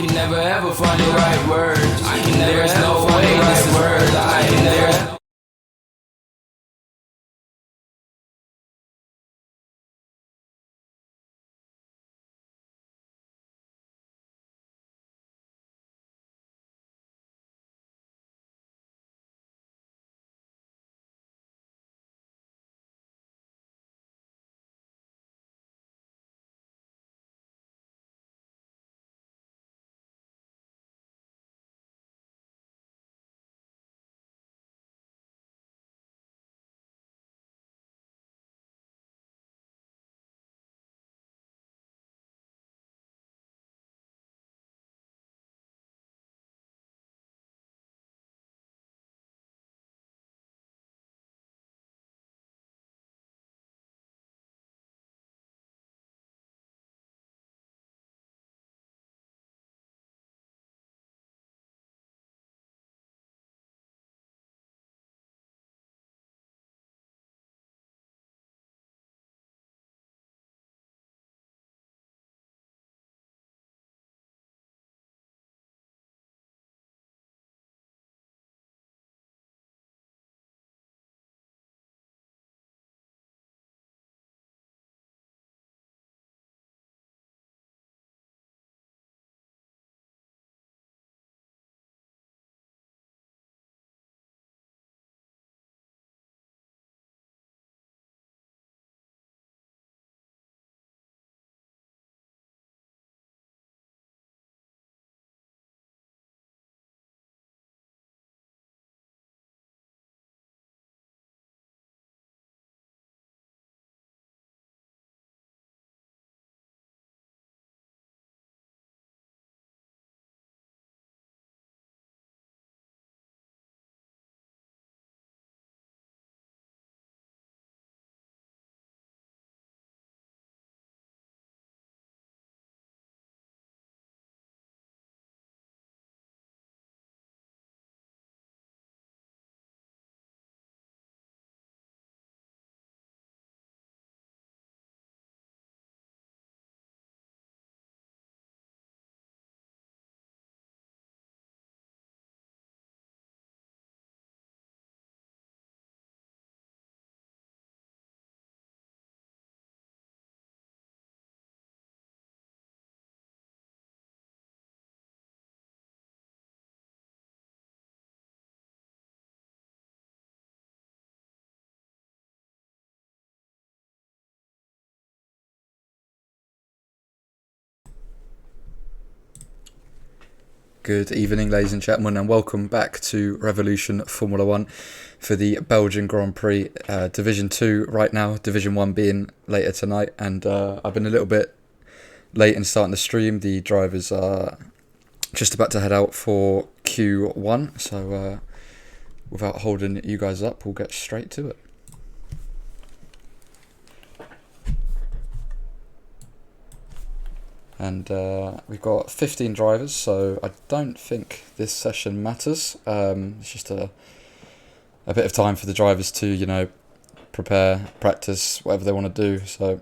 can never ever find the right words. There's no way this is words. I can never. Good evening, ladies and gentlemen, and welcome back to Revolution Formula 1 for the Belgian Grand Prix Division 2 right now, Division 1 being later tonight. And I've been a little bit late in starting the stream. The drivers are just about to head out for Q1, so without holding you guys up, we'll get straight to it. And we've got 15 drivers, so I don't think this session matters. It's just a bit of time for the drivers to, you know, prepare, practice, whatever they want to do. So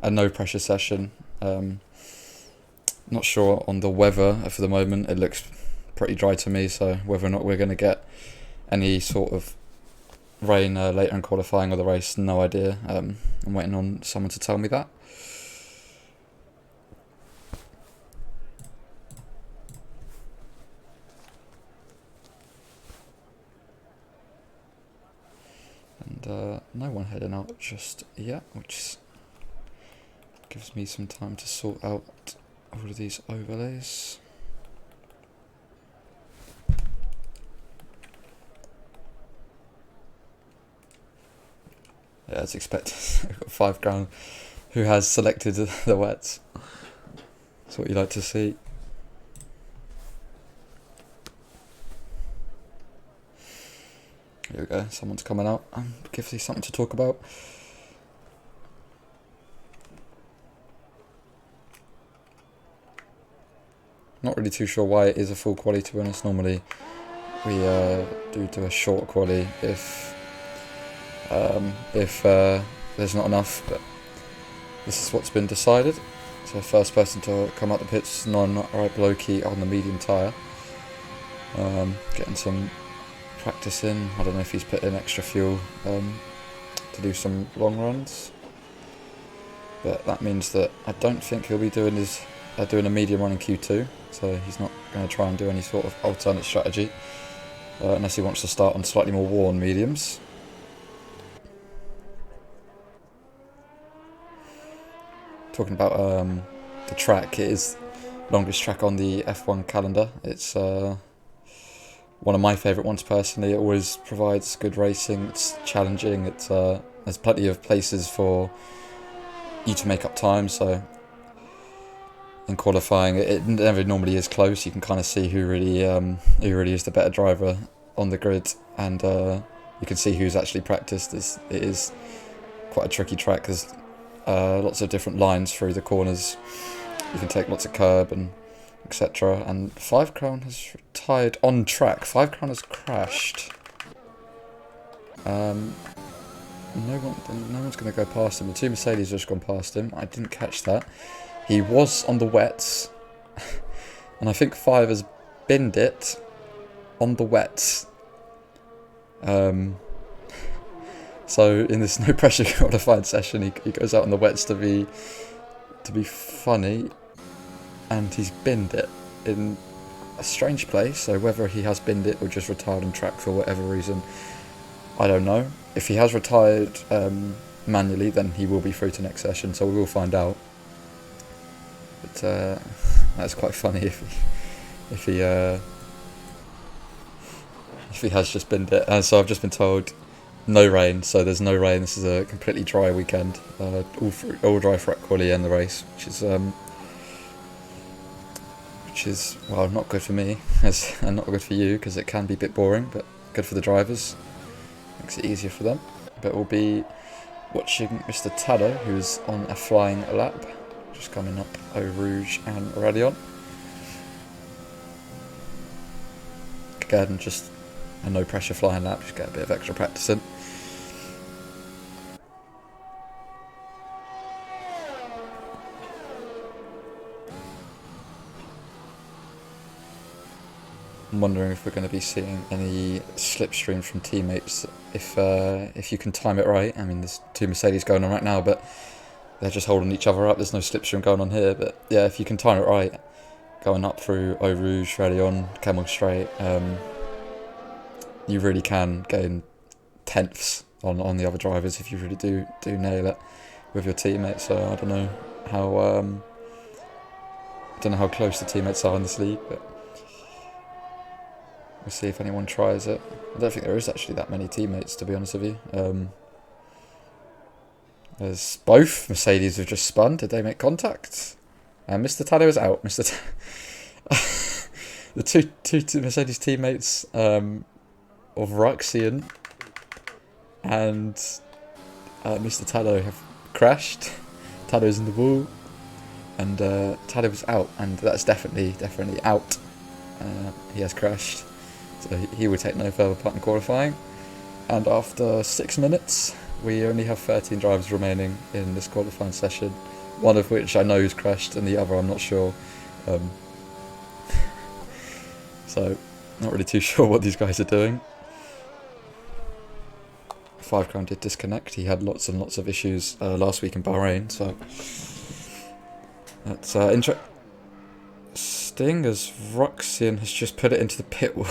a no pressure session. Not sure on the weather for the moment. It looks pretty dry to me, so whether or not we're going to get any sort of rain later in qualifying or the race, no idea. I'm waiting on someone to tell me that. And no one heading out just yet, which gives me some time to sort out all of these overlays. Yeah, as expected, we've got 5 ground who has selected the wets. That's what you like to see. Here we go, someone's coming out. Gives you something to talk about. Not really too sure why it is a full quali, to be honest. Normally we do a short quali if there's not enough, but this is what's been decided. So first person to come out the pits, non-right blokey on the medium tyre. Getting some practice in. I don't know if he's put in extra fuel to do some long runs. But that means that I don't think he'll be doing a medium run in Q2. So he's not going to try and do any sort of alternate strategy. Unless he wants to start on slightly more worn mediums. Talking about the track, it is the longest track on the F1 calendar. It's one of my favourite ones personally. It always provides good racing, it's challenging, there's plenty of places for you to make up time, so in qualifying it never normally is close. You can kind of see who really is the better driver on the grid, and you can see who's actually practiced. It is quite a tricky track. There's lots of different lines through the corners. You can take lots of curb and etc. And 5 Crown has retired on track. 5 Crown has crashed. No one's going to go past him. The 2 Mercedes have just gone past him. I didn't catch that. He was on the wets, and I think 5 has binned it on the wets. So in this no pressure qualifying session, he goes out on the wets to be funny, and he's binned it in a strange place. So whether he has binned it or just retired on track for whatever reason, I don't know. If he has retired manually, then he will be through to next session, so we will find out. But that's quite funny if he has just binned it. So I've just been told no rain, so there's no rain. This is a completely dry weekend, all dry for quali and the race, which is well, not good for me and not good for you, because it can be a bit boring, but good for the drivers. Makes it easier for them. But we'll be watching Mr. Taddo, who's on a flying lap, just coming up Eau Rouge and Aurelion. Again, just a no pressure flying lap, just get a bit of extra practice in. I'm wondering if we're going to be seeing any slipstream from teammates if you can time it right. I mean, there's 2 Mercedes going on right now, but they're just holding each other up. There's no slipstream going on here, but yeah, if you can time it right, going up through Eau Rouge, Rayon, Camel Straight, you really can gain tenths on the other drivers if you really do nail it with your teammates. So I don't know how close the teammates are in this league, but we'll see if anyone tries it. I don't think there is actually that many teammates, to be honest with you. There's both Mercedes have just spun. Did they make contact? And Mr. Taddo is out. The two Mercedes teammates of Ruxian and Mr. Taddo have crashed. Taddo's in the wall, and Taddo was out, and that's definitely out. He has crashed. So he will take no further part in qualifying. And after 6 minutes, we only have 13 drivers remaining in this qualifying session. One of which I know has crashed, and the other I'm not sure. So, not really too sure what these guys are doing. 5 Crown did disconnect. He had lots and lots of issues last week in Bahrain. So that's interesting, as Ruxian has just put it into the pit wall.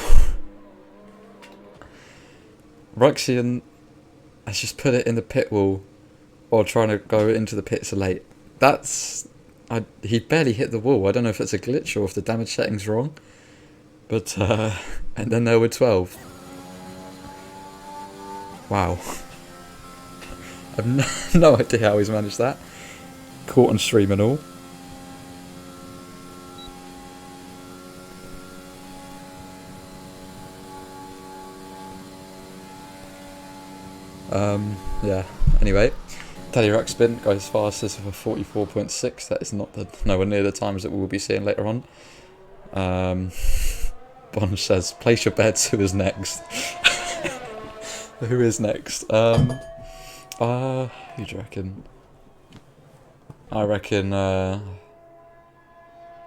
Ruxian has just put it in the pit wall while trying to go into the pits late. He barely hit the wall. I don't know if it's a glitch or if the damage setting's wrong. But, and then there were 12. Wow. I've no idea how he's managed that. Caught on stream and all. Yeah, anyway, Teddy Ruxpin goes fastest for 44.6. That is nowhere near the times that we will be seeing later on. Bond says, place your bets, who is next? Who is next? Who do you reckon? I reckon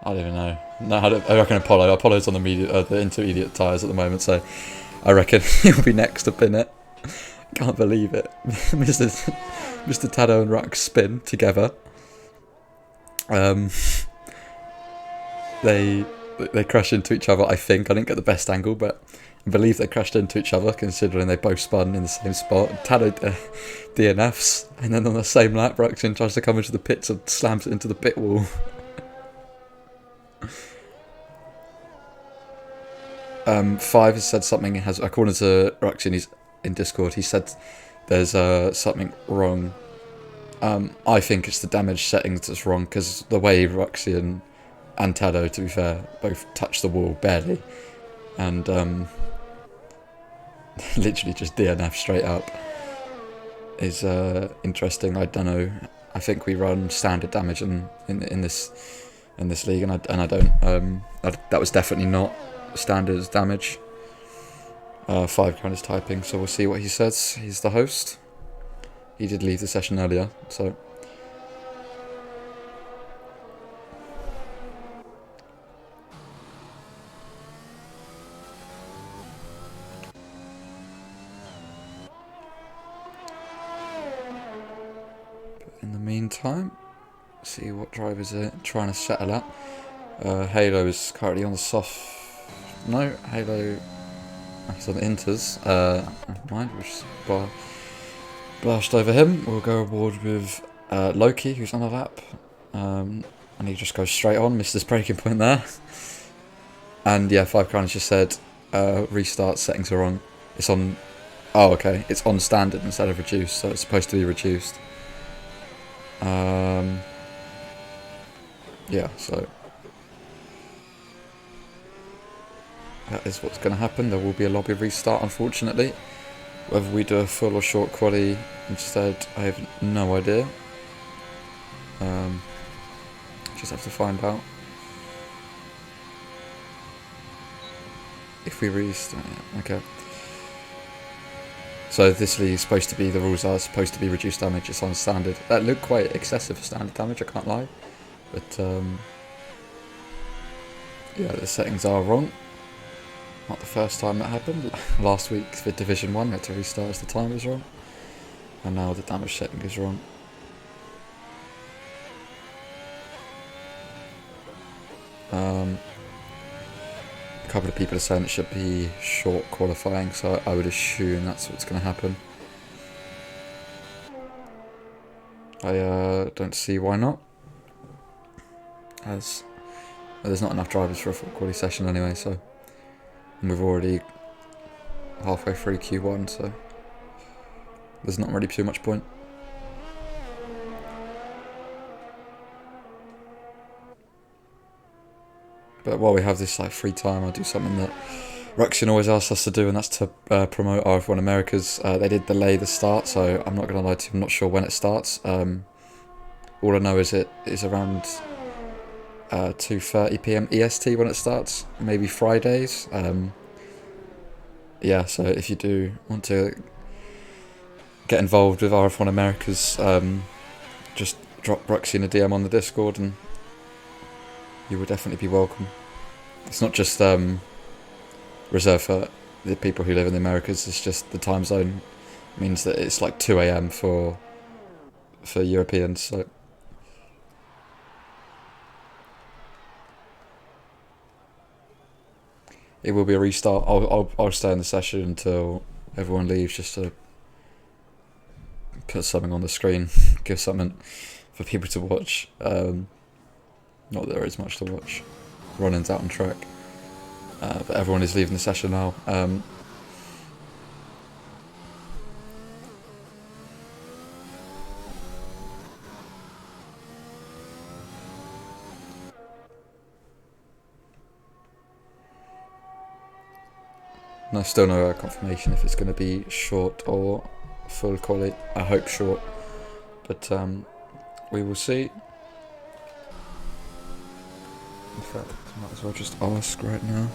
I don't even know. No, I reckon Apollo. Apollo's on the intermediate tyres at the moment, so I reckon he'll be next to pin it. Can't believe it. Mr. Tado and Rux spin together. They crash into each other, I think. I didn't get the best angle, but I believe they crashed into each other, considering they both spun in the same spot. Tado DNFs, and then on the same lap, Ruxin tries to come into the pits and slams it into the pit wall. Five has said something, according to Ruxin, in Discord, he said there's something wrong. I think it's the damage settings that's wrong, because the way Ruxian and Tado, to be fair, both touched the wall barely, and literally just DNF straight up is interesting. I don't know. I think we run standard damage in this league, and I don't. That was definitely not standard damage. Five kind is typing, so we'll see what he says. He's the host. He did leave the session earlier, so. In the meantime, see what drivers are trying to settle up. Halo is currently on the soft. No, Halo. He's on the inters. Never mind, we'll just blast over him. We'll go aboard with Loki, who's on the lap. And he just goes straight on, missed his braking point there. And yeah, Five Crown has just said restart settings are wrong. It's on. Oh, okay. It's on standard instead of reduced, so it's supposed to be reduced. Yeah, so that is what's going to happen. There will be a lobby restart, unfortunately. Whether we do a full or short quali instead, I have no idea. Just have to find out. If we restart, okay. So this league is supposed to be, the rules are supposed to be reduced damage, it's on standard. That looked quite excessive for standard damage, I can't lie. But yeah, the settings are wrong. Not the first time that happened. Last week for Division 1 we had to restart as the time was wrong. And now the damage setting is wrong. A couple of people are saying it should be short qualifying, so I would assume that's what's going to happen. I don't see why not, as there's not enough drivers for a full quality session anyway, so, and we've already halfway through Q1, so there's not really too much point. But while we have this like free time, I'll do something that Ruxian always asks us to do, and that's to promote RF1 Americas. They did delay the start, so I'm not going to lie to you, I'm not sure when it starts. All I know is it is around 2:30 PM EST when it starts, maybe Fridays. Yeah, so if you do want to get involved with RF1 Americas, just drop Ruxian a DM on the Discord and you will definitely be welcome. It's not just reserved for the people who live in the Americas, it's just the time zone means that it's like 2 AM for Europeans, so it will be a restart. I'll stay in the session until everyone leaves, just to put something on the screen, give something for people to watch. Not that there is much to watch. Running's out on track, but everyone is leaving the session now. No, still no confirmation if it's going to be short or full quality. I hope short, but we will see. In fact, I might as well just ask right now.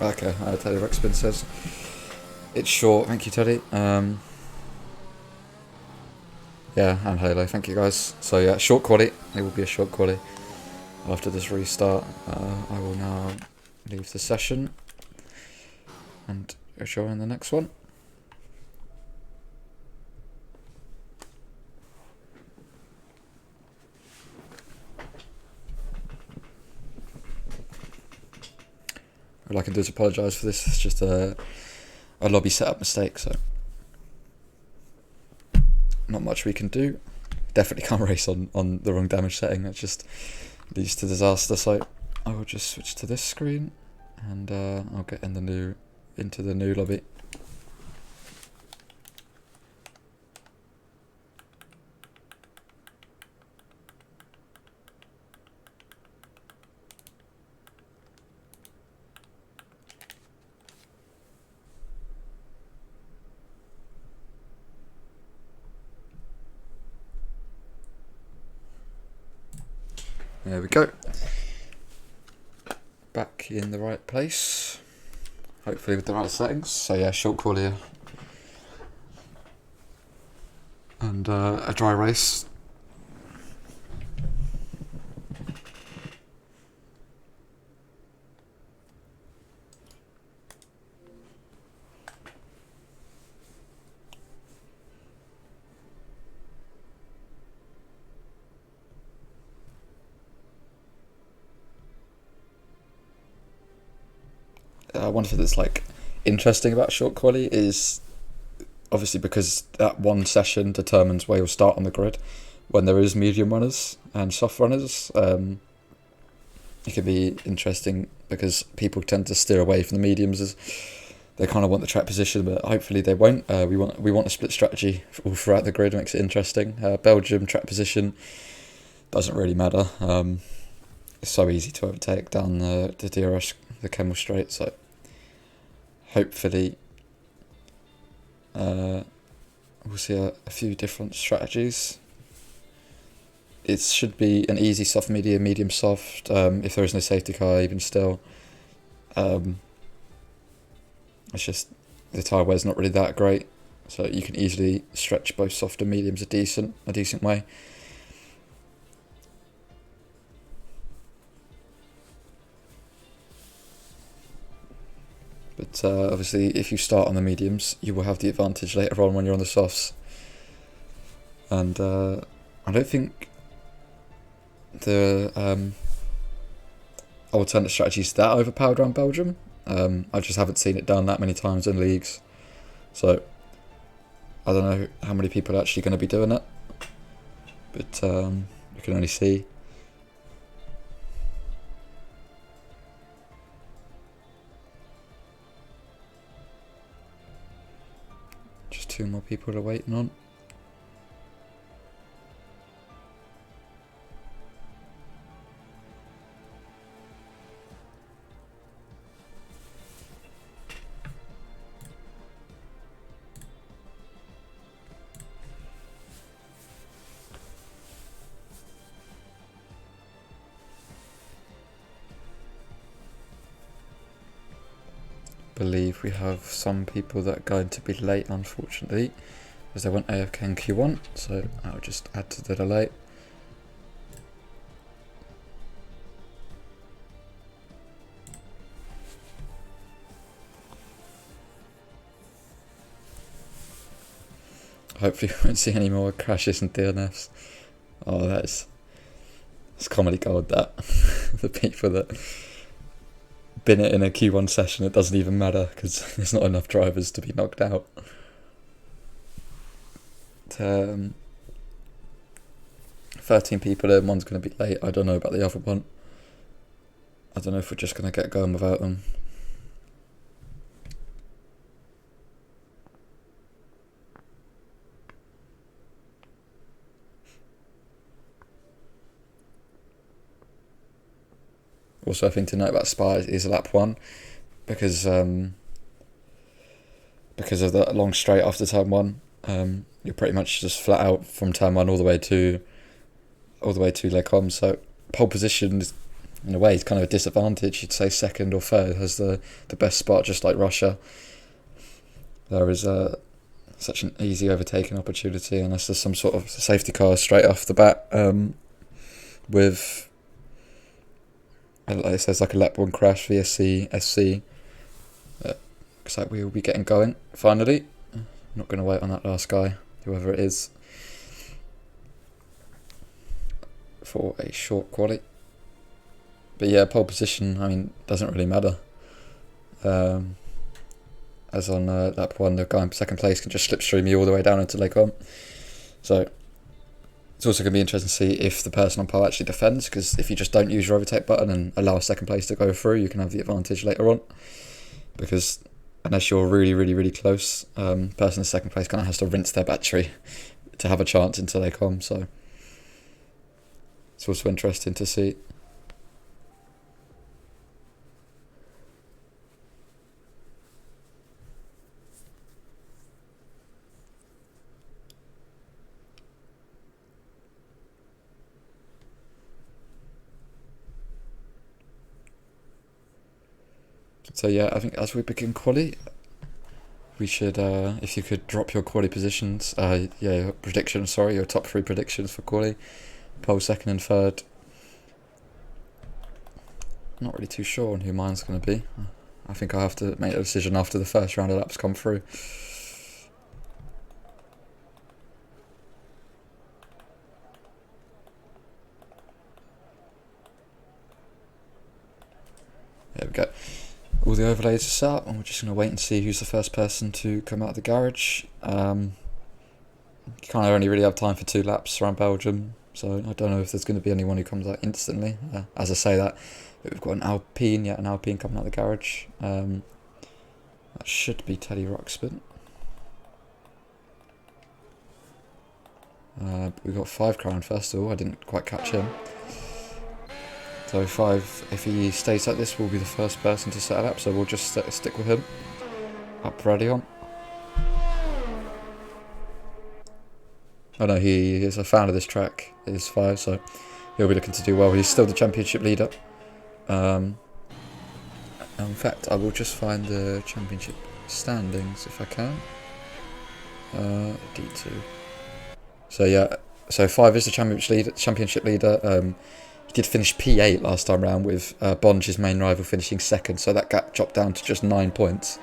Okay, Teddy Ruxpin says it's short. Thank you, Teddy. Yeah, and Halo. Thank you, guys. So yeah, short quali. It will be a short quali. After this restart, I will now leave the session and join the next one. All I can do is apologise for this. It's just a lobby setup mistake, so not much we can do. Definitely can't race on the wrong damage setting. That just leads to disaster. So I will just switch to this screen, and I'll get into the new lobby. There we go. Back in the right place. Hopefully with the right settings. So yeah, short quali and a dry race. One thing that's like interesting about short quali is obviously because that one session determines where you'll start on the grid. When there is medium runners and soft runners, it can be interesting because people tend to steer away from the mediums as they kind of want the track position, but hopefully they won't. We want a split strategy all throughout the grid. It makes it interesting. Belgium track position doesn't really matter. It's so easy to overtake down the DRS, the Kemmel Straight. So hopefully we'll see a few different strategies. It should be an easy soft medium, medium soft, if there is no safety car even still. It's just the tyre wear's not really that great, so you can easily stretch both soft and mediums a decent way. But obviously if you start on the mediums, you will have the advantage later on when you're on the softs. And I don't think the alternate strategy is that overpowered around Belgium. I just haven't seen it done that many times in leagues. So I don't know how many people are actually going to be doing it. But you can only see. Just 2 more people are waiting on. Believe we have some people that are going to be late, unfortunately, as they went AFK in Q1, so I'll just add to the delay. Hopefully we won't see any more crashes and DNFs. Oh, it's comedy gold, that. The people that bin it in a Q1 session, it doesn't even matter because there's not enough drivers to be knocked out. 13 people in, one's going to be late. I don't know about the other one. I don't know if we're just going to get going without them. Also, I think to note about Spa is lap 1 because of the long straight after turn 1. You're pretty much just flat out from turn 1 all the way to Les Combes. So pole position is in a way, it's kind of a disadvantage. You'd say second or third has the best spot, just like Russia. There is such an easy overtaking opportunity unless there's some sort of safety car straight off the bat with, it says like a lap 1 crash, VSC, SC. Looks like we will be getting going finally. I'm not going to wait on that last guy, whoever it is, for a short quali. But yeah, pole position, I mean, doesn't really matter. As on lap 1, the guy in second place can just slipstream you all the way down into Lake On. So it's also going to be interesting to see if the person on pole actually defends, because if you just don't use your overtake button and allow second place to go through, you can have the advantage later on. Because unless you're really, really, really close, person in second place kind of has to rinse their battery to have a chance into Lake On. So it's also interesting to see. So yeah, I think as we begin quali, we should, if you could drop your quali positions, your predictions, sorry, your top 3 predictions for quali, pole second and third. I'm not really too sure on who mine's going to be. I think I'll have to make a decision after the first round of laps come through. There we go. All the overlays are set up, and we're just going to wait and see who's the first person to come out of the garage. You kind of only really have time for 2 laps around Belgium, so I don't know if there's going to be anyone who comes out instantly. As I say that, we've got an Alpine coming out of the garage. That should be Teddy Ruxpin. We've got 5 Crown first of all, I didn't quite catch him. So 5, if he stays like this, will be the first person to set it up, so we'll just stick with him. Up ready on. Oh no, he is a fan of this track, it is 5, so he'll be looking to do well. He's still the championship leader. In fact, I will just find the championship standings if I can. D2. So yeah, so 5 is the championship leader. He did finish P8 last time round with Bonge, his main rival, finishing second, so that gap dropped down to just 9 points.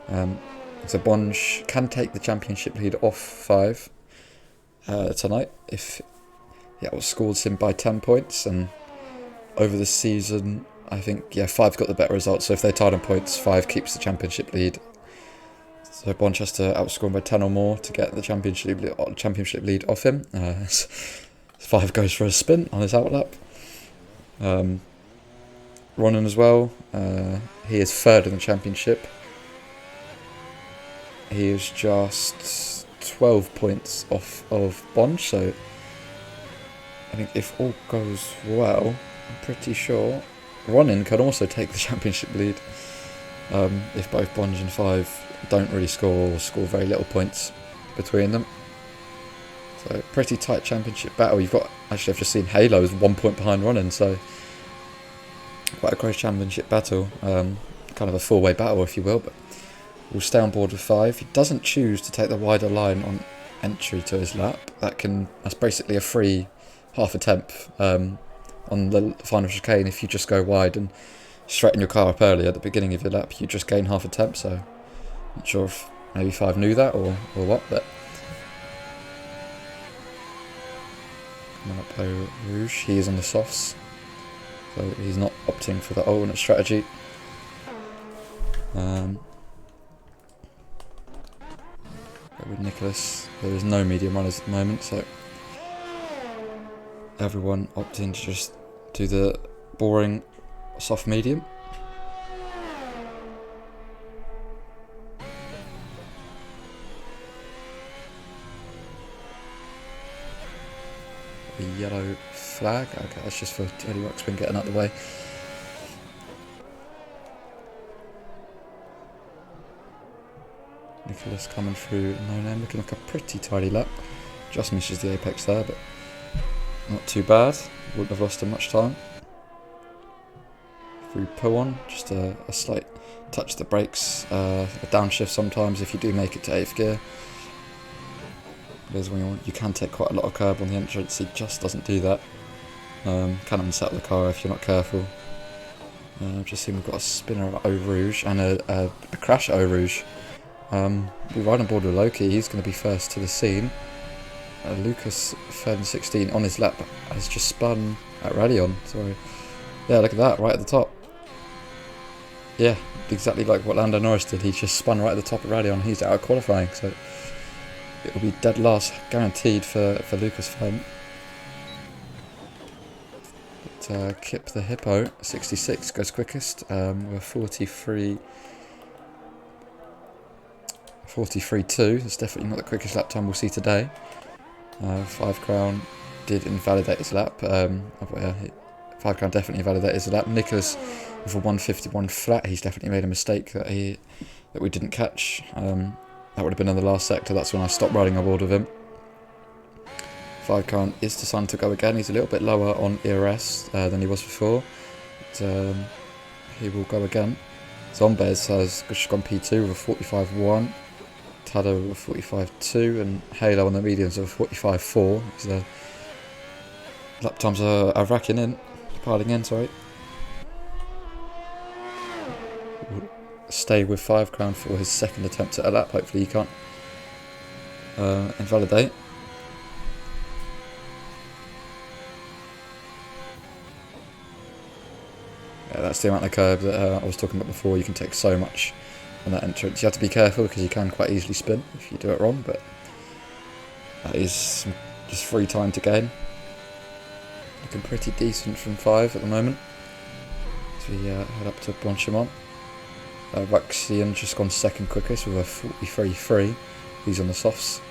So Bonge can take the championship lead off 5 tonight if he outscores him by 10 points. And over the season, I think 5's got the better result. So if they're tied on points, 5 keeps the championship lead. So Bonge has to outscore him by 10 or more to get the championship lead off him. 5 goes for a spin on his outlap. Ronan as well, he is 3rd in the championship. He is just 12 points off of Bonge, so I think if all goes well, I'm pretty sure Ronan can also take the championship lead if both Bonge and 5 don't really score or score very little points between them. So pretty tight championship battle. You've got, actually I've just seen Halo is 1 point behind Ronan, so quite a close championship battle. Kind of a 4-way battle if you will, but we'll stay on board with 5. He doesn't choose to take the wider line on entry to his lap. That's basically a free half a temp on the final chicane. If you just go wide and straighten your car up early at the beginning of your lap, you just gain half a temp, so not sure if maybe 5 knew that or what, but coming up Eau Rouge, he is on the softs, so he's not opting for the alternate strategy. With Nicholas, there is no medium runners at the moment, so everyone opting to just do the boring soft medium. The yellow flag, okay, that's just for Teddy Ruxpin getting out the way. Nicholas coming through no name, looking like a pretty tidy lap. Just misses the apex there, but not too bad. Wouldn't have lost him much time. through pull on, just a slight touch the brakes, a downshift sometimes if you do make it to 8th gear. There's when you can take quite a lot of curb on the entrance, he just doesn't do that. Can unsettle the car if you're not careful. I've just seen we've got a spinner at Eau Rouge and a crash at Eau Rouge. We ride on board with Loki, he's going to be first to the scene. Lucas Fenn 16 on his lap has just spun at Radion, so yeah, look at that, right at the top. Yeah, exactly like what Lando Norris did, he just spun right at the top of Radion, he's out of qualifying, so it will be dead last guaranteed for Lucas Fenn. But Kip the Hippo 66 goes quickest, we're 43.2, that's definitely not the quickest lap time we'll see today. 5 Crown did invalidate his lap. 5 Crown definitely invalidated his lap. Nicholas with a 151 flat. He's definitely made a mistake that we didn't catch. That would have been in the last sector. That's when I stopped riding on board with him. 5 Crown is deciding to go again. He's a little bit lower on ERS than he was before. But, he will go again. Zombez has just gone P2 with a 45.1. Tado with a 45.2 and Halo on the mediums of a 45.4. His lap times are piling in, sorry. We'll stay with 5 Crown for his second attempt at a lap. Hopefully he can't invalidate. Yeah, that's the amount of curb that I was talking about before. You can take so much on that entrance. You have to be careful because you can quite easily spin if you do it wrong, but that is just free time to gain. Looking pretty decent from 5 at the moment. So we head up to Blanchimont. Ruxian just gone second quickest with a 43.3. He's on the softs.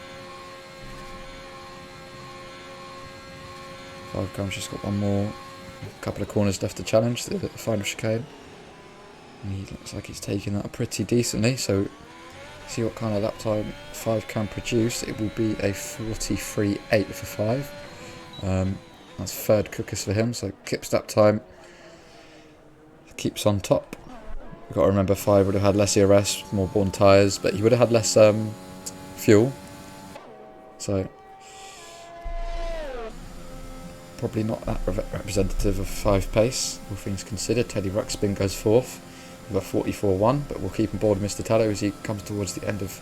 5 Crown's just got one more, a couple of corners left to challenge the final chicane. And he looks like he's taking that pretty decently, so see what kind of lap time 5 can produce. It will be a 43.8 for 5. That's third quickest for him, so Kip's lap time keeps on top. We've got to remember 5 would have had less ERS, more born tyres, but he would have had less fuel. So probably not that representative of 5 pace, all things considered. Teddy Ruxpin goes 4th with a 44.1, but we'll keep on board Mr. Tallow as he comes towards the end of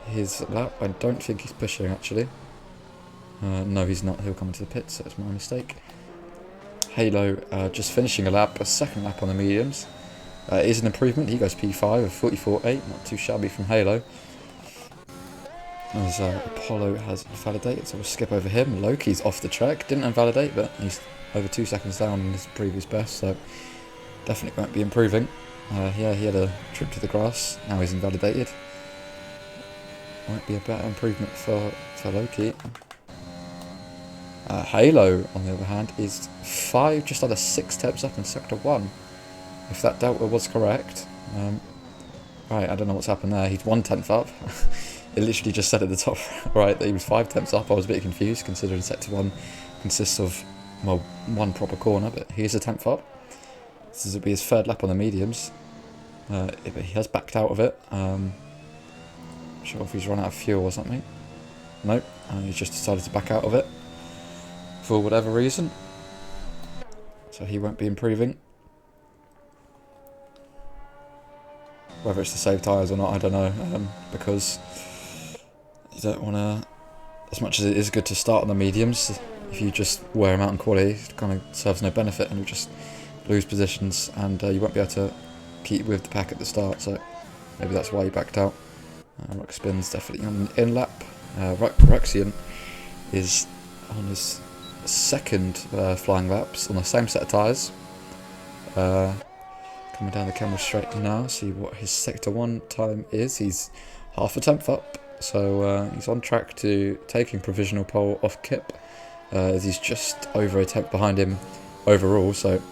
his lap. I don't think he's pushing actually. No, he's not. He'll come into the pits, so it's my mistake. Halo just finishing a lap, a second lap on the mediums. Is an improvement. He goes P5 of 44.8, not too shabby from Halo. As Apollo has invalidated, so we'll skip over him. Loki's off the track, didn't invalidate, but he's over 2 seconds down on his previous best, so definitely won't be improving. Yeah, he had a trip to the grass, now he's invalidated. Might be a better improvement for Loki. Halo, on the other hand, is 5, just under 6 steps up in Sector 1. If that delta was correct. Right, I don't know what's happened there. He's 1/10 up. It literally just said at the top right that he was 5/10 up. I was a bit confused considering Sector 1 consists of, well, 1 proper corner, but he is a 10th up. This will be his 3rd lap on the mediums. But he has backed out of it. Not sure if he's run out of fuel or something. Nope, he's just decided to back out of it for whatever reason. So he won't be improving. Whether it's to save tyres or not, I don't know, because you don't want to, as much as it is good to start on the mediums, if you just wear them out in quality, it kind of serves no benefit and you just lose positions and you won't be able to keep with the pack at the start, so maybe that's why he backed out. Ruxpin's definitely on an in-lap. Ruxian is on his 2nd flying laps on the same set of tyres. Coming down the camera straight now, see what his Sector 1 time is. He's half a 10th up, so he's on track to taking provisional pole off Kip, as he's just over a 10th behind him overall, so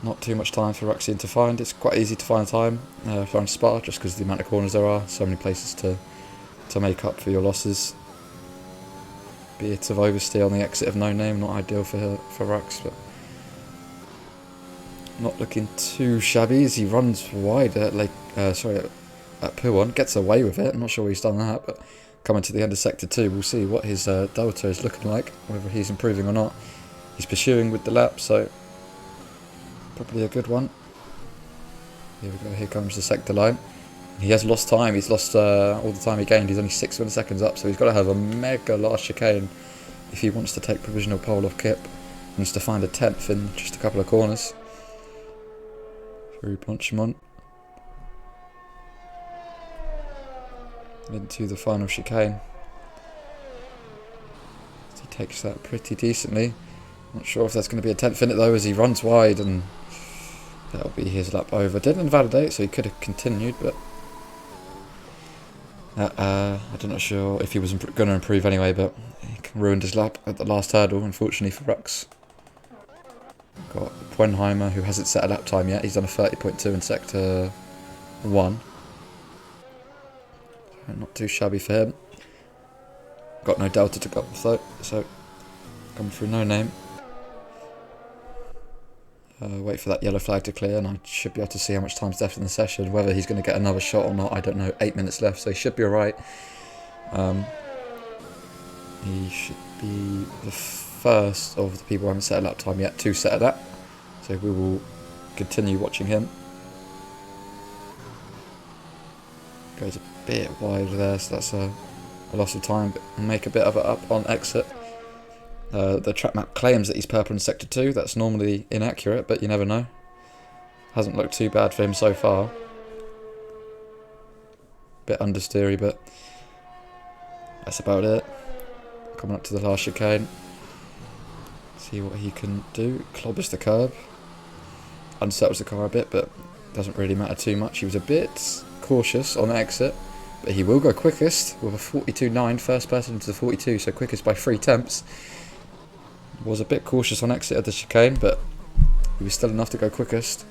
not too much time for Ruxian to find. It's quite easy to find time around Spa, just because of the amount of corners there are, so many places to make up for your losses. Bit of oversteer on the exit of No Name, not ideal for Rux, but not looking too shabby as he runs wide at at P1, gets away with it. I'm not sure he's done that, but coming to the end of Sector 2, we'll see what his delta is looking like, whether he's improving or not. He's pursuing with the lap, so probably a good one. Here we go, here comes the sector line. He has lost time, he's lost all the time he gained. He's only 6 milliseconds up, so he's got to have a mega last chicane if he wants to take provisional pole off Kip. He needs to find a 10th in just a couple of corners. Through Ponchimont. Into the final chicane. He takes that pretty decently. Not sure if there's going to be a 10th in it though, as he runs wide, and that'll be his lap over. Didn't invalidate, so he could have continued, but I'm not sure if he was going to improve anyway, but he ruined his lap at the last hurdle, unfortunately for Rux. Got Puenheimer, who hasn't set a lap time yet. He's done a 30.2 in Sector 1. Not too shabby for him. Got no delta to go off though, so coming through no name. Wait for that yellow flag to clear, and I should be able to see how much time's left in the session. Whether he's going to get another shot or not, I don't know. 8 minutes left, so he should be alright. He should be the first of the people who haven't set a lap time yet to set a lap, so we will continue watching him. Goes a bit wide there, so that's a loss of time, but we'll make a bit of it up on exit. The track map claims that he's purple in Sector 2. That's normally inaccurate, but you never know. Hasn't looked too bad for him so far. Bit understeery, but that's about it. Coming up to the last chicane. See what he can do. Clobbers the curb. Unsettles the car a bit, but doesn't really matter too much. He was a bit cautious on exit, but he will go quickest with a 42.9, first person into the 42, so quickest by 3 tenths. Was a bit cautious on exit of the chicane, but he was still enough to go quickest.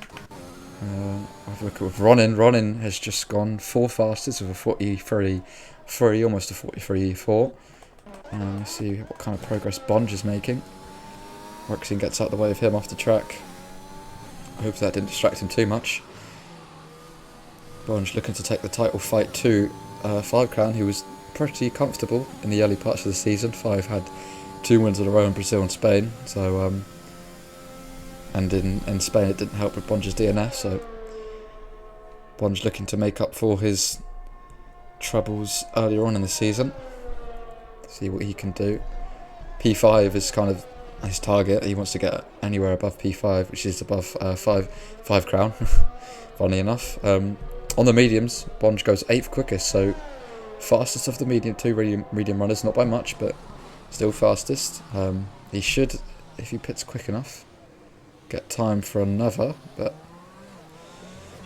Have a look at Ronin. Ronin has just gone 4 fastest with a 43.3, almost a 43.4. Let's see what kind of progress Bonge is making. Roxine gets out the way of him off the track. I hope that didn't distract him too much. Bonge looking to take the title fight to 5 Crown, who was pretty comfortable in the early parts of the season. 5 had 2 wins in a row in Brazil and Spain, so and in Spain it didn't help with Bonge's DNF, so Bonge looking to make up for his troubles earlier on in the season. See what he can do. P5 is kind of his target. He wants to get anywhere above P5, which is above 5 Crown, funny enough. On the mediums, Bonge goes 8th quickest, so fastest of the medium runners, not by much, but still fastest. He should, if he pits quick enough, get time for another, but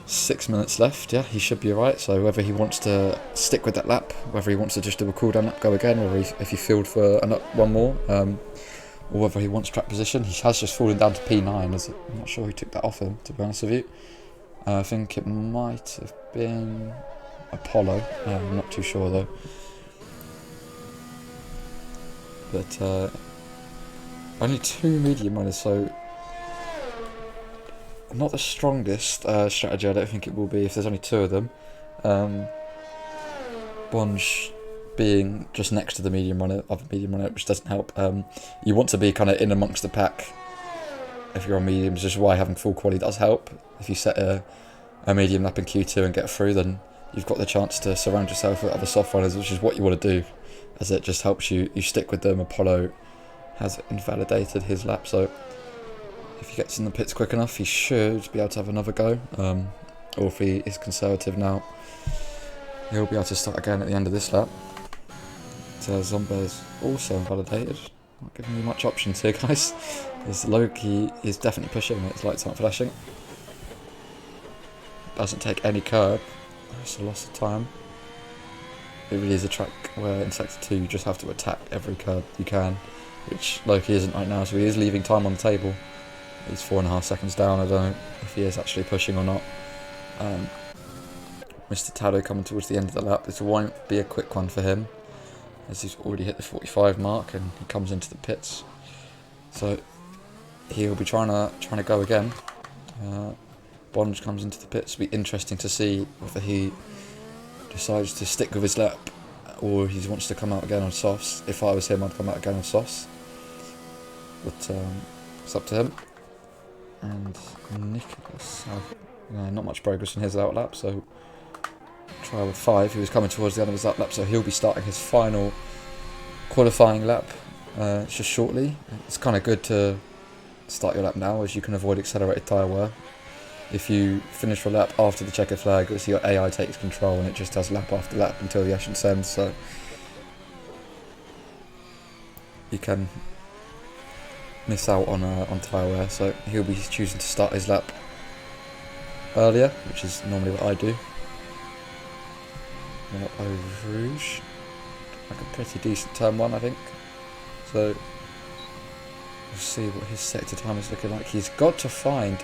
6 minutes left. Yeah, he should be alright. So whether he wants to stick with that lap, whether he wants to just do a cooldown lap, go again, or if he filled for one more, or whether he wants track position. He has just fallen down to P9. I'm not sure who took that off him, to be honest with you. I think it might have been Apollo. I'm not too sure though. But only 2 medium runners, so not the strongest strategy. I don't think it will be if there's only 2 of them. Bonge being just next to the medium runner, which doesn't help. You want to be kind of in amongst the pack if you're on mediums, which is why having full quali does help. If you set a medium lap in Q2 and get through, then you've got the chance to surround yourself with other soft runners, which is what you want to do, as it just helps you stick with them. Apollo has invalidated his lap, so if he gets in the pits quick enough, he should be able to have another go. Or if he is conservative now, he'll be able to start again at the end of this lap. Zombe's also invalidated. Not giving you much options here, guys. His Loki is definitely pushing it. His lights aren't flashing. Doesn't take any curb. That's a loss of time. It really is a track where in Sector 2 you just have to attack every curb you can, which Loki isn't right now, so he is leaving time on the table. He's 4.5 seconds down. I don't know if he is actually pushing or not. Mr. Tado coming towards the end of the lap. This won't be a quick one for him, as he's already hit the 45 mark and he comes into the pits. So he'll be trying to go again. Bond comes into the pits. It'll be interesting to see whether he decides to stick with his lap or he wants to come out again on softs. If I was him, I'd come out again on softs. But it's up to him. And Nicholas, not much progress in his outlap, so try with 5. He was coming towards the end of his outlap, so he'll be starting his final qualifying lap just shortly. It's kind of good to start your lap now, as you can avoid accelerated tyre wear. If you finish your lap after the checkered flag, it's your AI takes control and it just does lap after lap until the entrance ends, so you can miss out on tyre wear. So he'll be choosing to start his lap earlier, which is normally what I do. Eau Rouge, like a pretty decent turn 1, I think. So we'll see what his sector time is looking like. He's got to find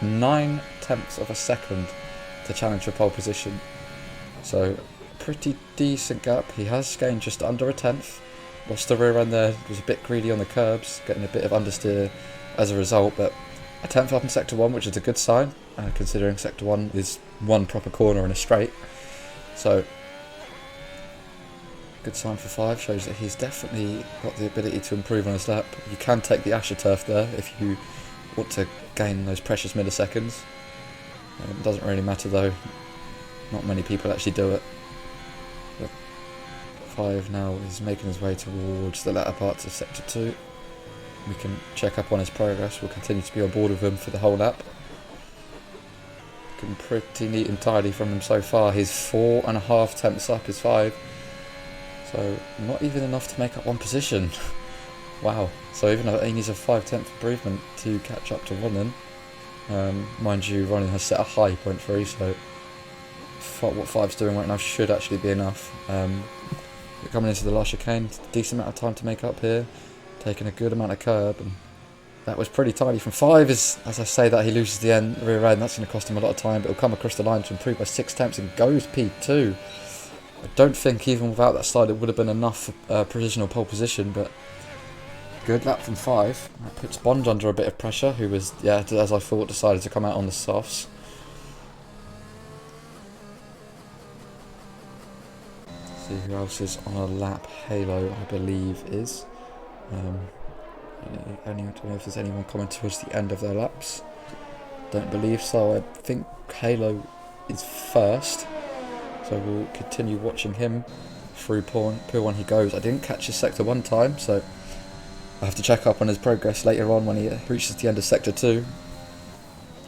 9/10 of a second to challenge for pole position. So pretty decent gap. He has gained just under a 10th. Lost the rear end there, was a bit greedy on the curbs, getting a bit of understeer as a result, but a 10th up in sector 1, which is a good sign, considering sector 1 is one proper corner in a straight. So good sign for 5, shows that he's definitely got the ability to improve on his lap. You can take the AstroTurf there if you want to gain those precious milliseconds. It doesn't really matter though, not many people actually do it. But 5 now is making his way towards the latter parts of sector 2. We can check up on his progress. We'll continue to be on board with him for the whole lap. Looking pretty neat and tidy from him so far. He's 4.5 up is 5. So not even enough to make up one position. Wow. So even though he needs a 5/10 improvement to catch up to Ronan. Mind you, Ronan has set a high 0.3, so what 5's doing right now should actually be enough. Coming into the last chicane, decent amount of time to make up here, taking a good amount of curb, and that was pretty tidy from 5. Is, as I say that, he loses the rear end, that's going to cost him a lot of time, but he'll come across the line to improve by 6/10 and goes P2. I don't think even without that slide it would have been enough provisional pole position, but good lap from 5. That puts Bond under a bit of pressure, who was, as I thought, decided to come out on the softs. See who else is on a lap. Halo, I believe, is. I don't know if there's anyone coming towards the end of their laps. Don't believe so. I think Halo is first. So we'll continue watching him through Pool 1 he goes. I didn't catch his sector 1 time, so I have to check up on his progress later on when he reaches the end of sector 2.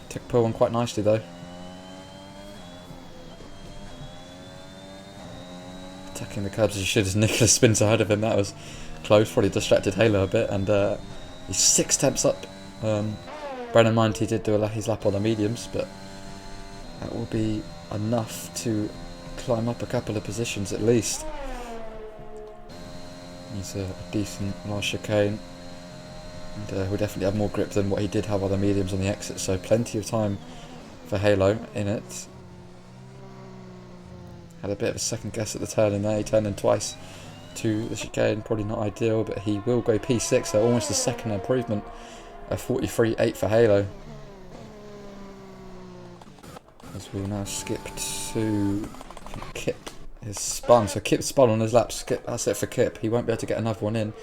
Took Pool 1 quite nicely though. Attacking the curbs as he should as Nicholas spins ahead of him. That was close, probably distracted Halo a bit, and he's 6/10 up. Bearing in mind he did do his lap on the mediums, but that will be enough to climb up a couple of positions at least. He's a decent last chicane, and will definitely have more grip than what he did have on the mediums on the exit, so plenty of time for Halo in it. Had a bit of a second guess at the turn in there, he turned in twice to the chicane, probably not ideal, but he will go P6, so almost a second improvement, a 43.8 for Halo. As we'll now skip to Kip. His spun, so Kip spun on his lap. Skip, that's it for Kip. He won't be able to get another one in.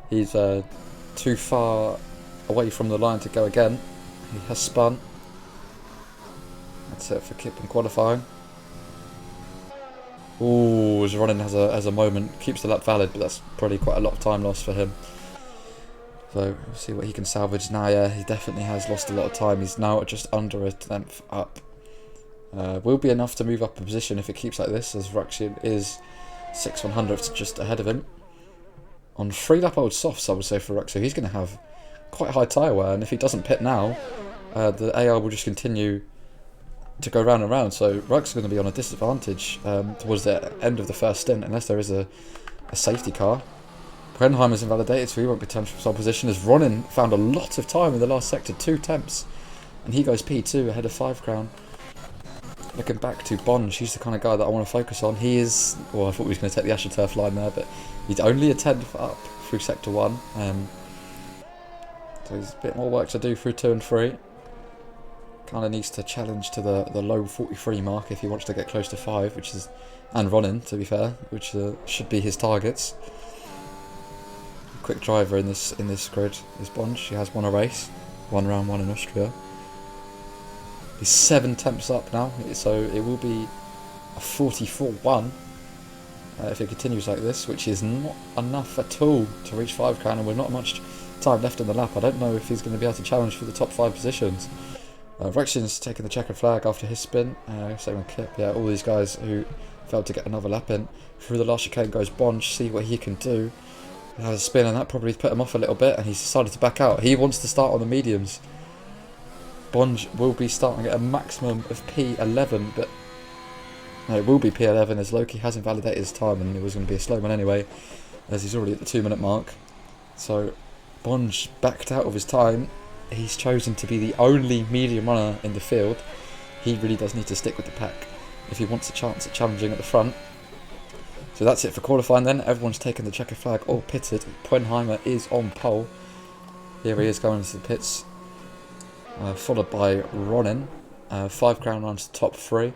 He's too far away from the line to go again. He has spun. That's it for Kip in qualifying. Ooh, as Ronan has a moment, keeps the lap valid, but that's probably quite a lot of time lost for him. So we'll see what he can salvage now. Yeah, he definitely has lost a lot of time. He's now just under a 10th up. Will be enough to move up a position if it keeps like this, as Ruxian is 6/100ths just ahead of him. On 3 lap old softs, I would say, for Ruxian, he's going to have quite high tyre wear, and if he doesn't pit now, the AR will just continue to go round and round, so Ruxian's going to be on a disadvantage towards the end of the first stint, unless there is a safety car. Brenheimer's invalidated, so he won't be tempted for some position, as Ronan found a lot of time in the last sector, 2/10, and he goes P2 ahead of 5 Crown. Looking back to Bond, she's the kind of guy that I want to focus on. He is, well, I thought he was going to take the AstroTurf line there, but he's only a 10th up through sector 1. So there's a bit more work to do through 2 and 3. Kind of needs to challenge to the low 43 mark if he wants to get close to 5, which is, and running, to be fair, which should be his targets. Quick driver in this grid is Bonge. He has won a race, one round one in Austria. He's 7 temps up now, so it will be a 44-1 if it continues like this, which is not enough at all to reach 5 crown, and with not much time left in the lap. I don't know if he's going to be able to challenge for the top 5 positions. Rexian's taking the checkered flag after his spin, same with Kip. Yeah, all these guys who failed to get another lap in. Through the last chicane goes Bonge, see what he can do. He has a spin, and that probably put him off a little bit, and he's decided to back out. He wants to start on the mediums. Bonge will be starting at a maximum of P11, but no, it will be P11 as Loki hasn't validated his time, and it was going to be a slow one anyway, as he's already at the 2-minute mark. So Bonge backed out of his time. He's chosen to be the only medium runner in the field. He really does need to stick with the pack if he wants a chance at challenging at the front. So that's it for qualifying then. Everyone's taken the checker flag or pitted. Puenheimer is on pole. Here he is going into the pits. Followed by Ronin. 5 crown rounds to top 3.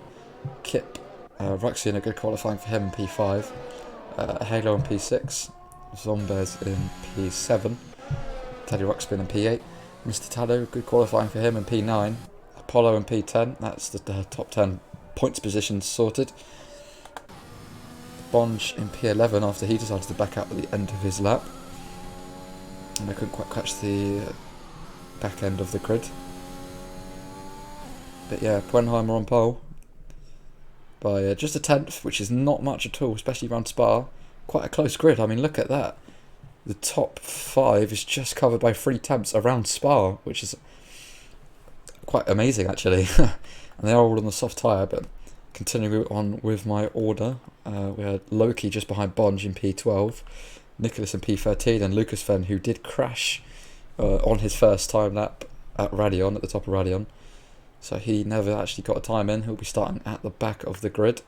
Kip, Ruxian, a good qualifying for him in P5. Halo in P6. Zombez in P7. Teddy Ruxpin in P8. Mr. Tallow, good qualifying for him in P9. Apollo in P10. That's the top 10 points positions sorted. Bonge in P11 after he decided to back out at the end of his lap. And I couldn't quite catch the back end of the grid. But yeah, Puenheimer on pole by just a 10th, which is not much at all, especially around Spa. Quite a close grid. I mean, look at that. The top 5 is just covered by 3 temps around Spa, which is quite amazing actually. And they are all on the soft tyre, but continuing on with my order, we had Loki just behind Bonge in P12, Nicholas in P13, and Lucas Fenn, who did crash on his first time lap at Radion, at the top of Radion. So he never actually got a time in. He'll be starting at the back of the grid.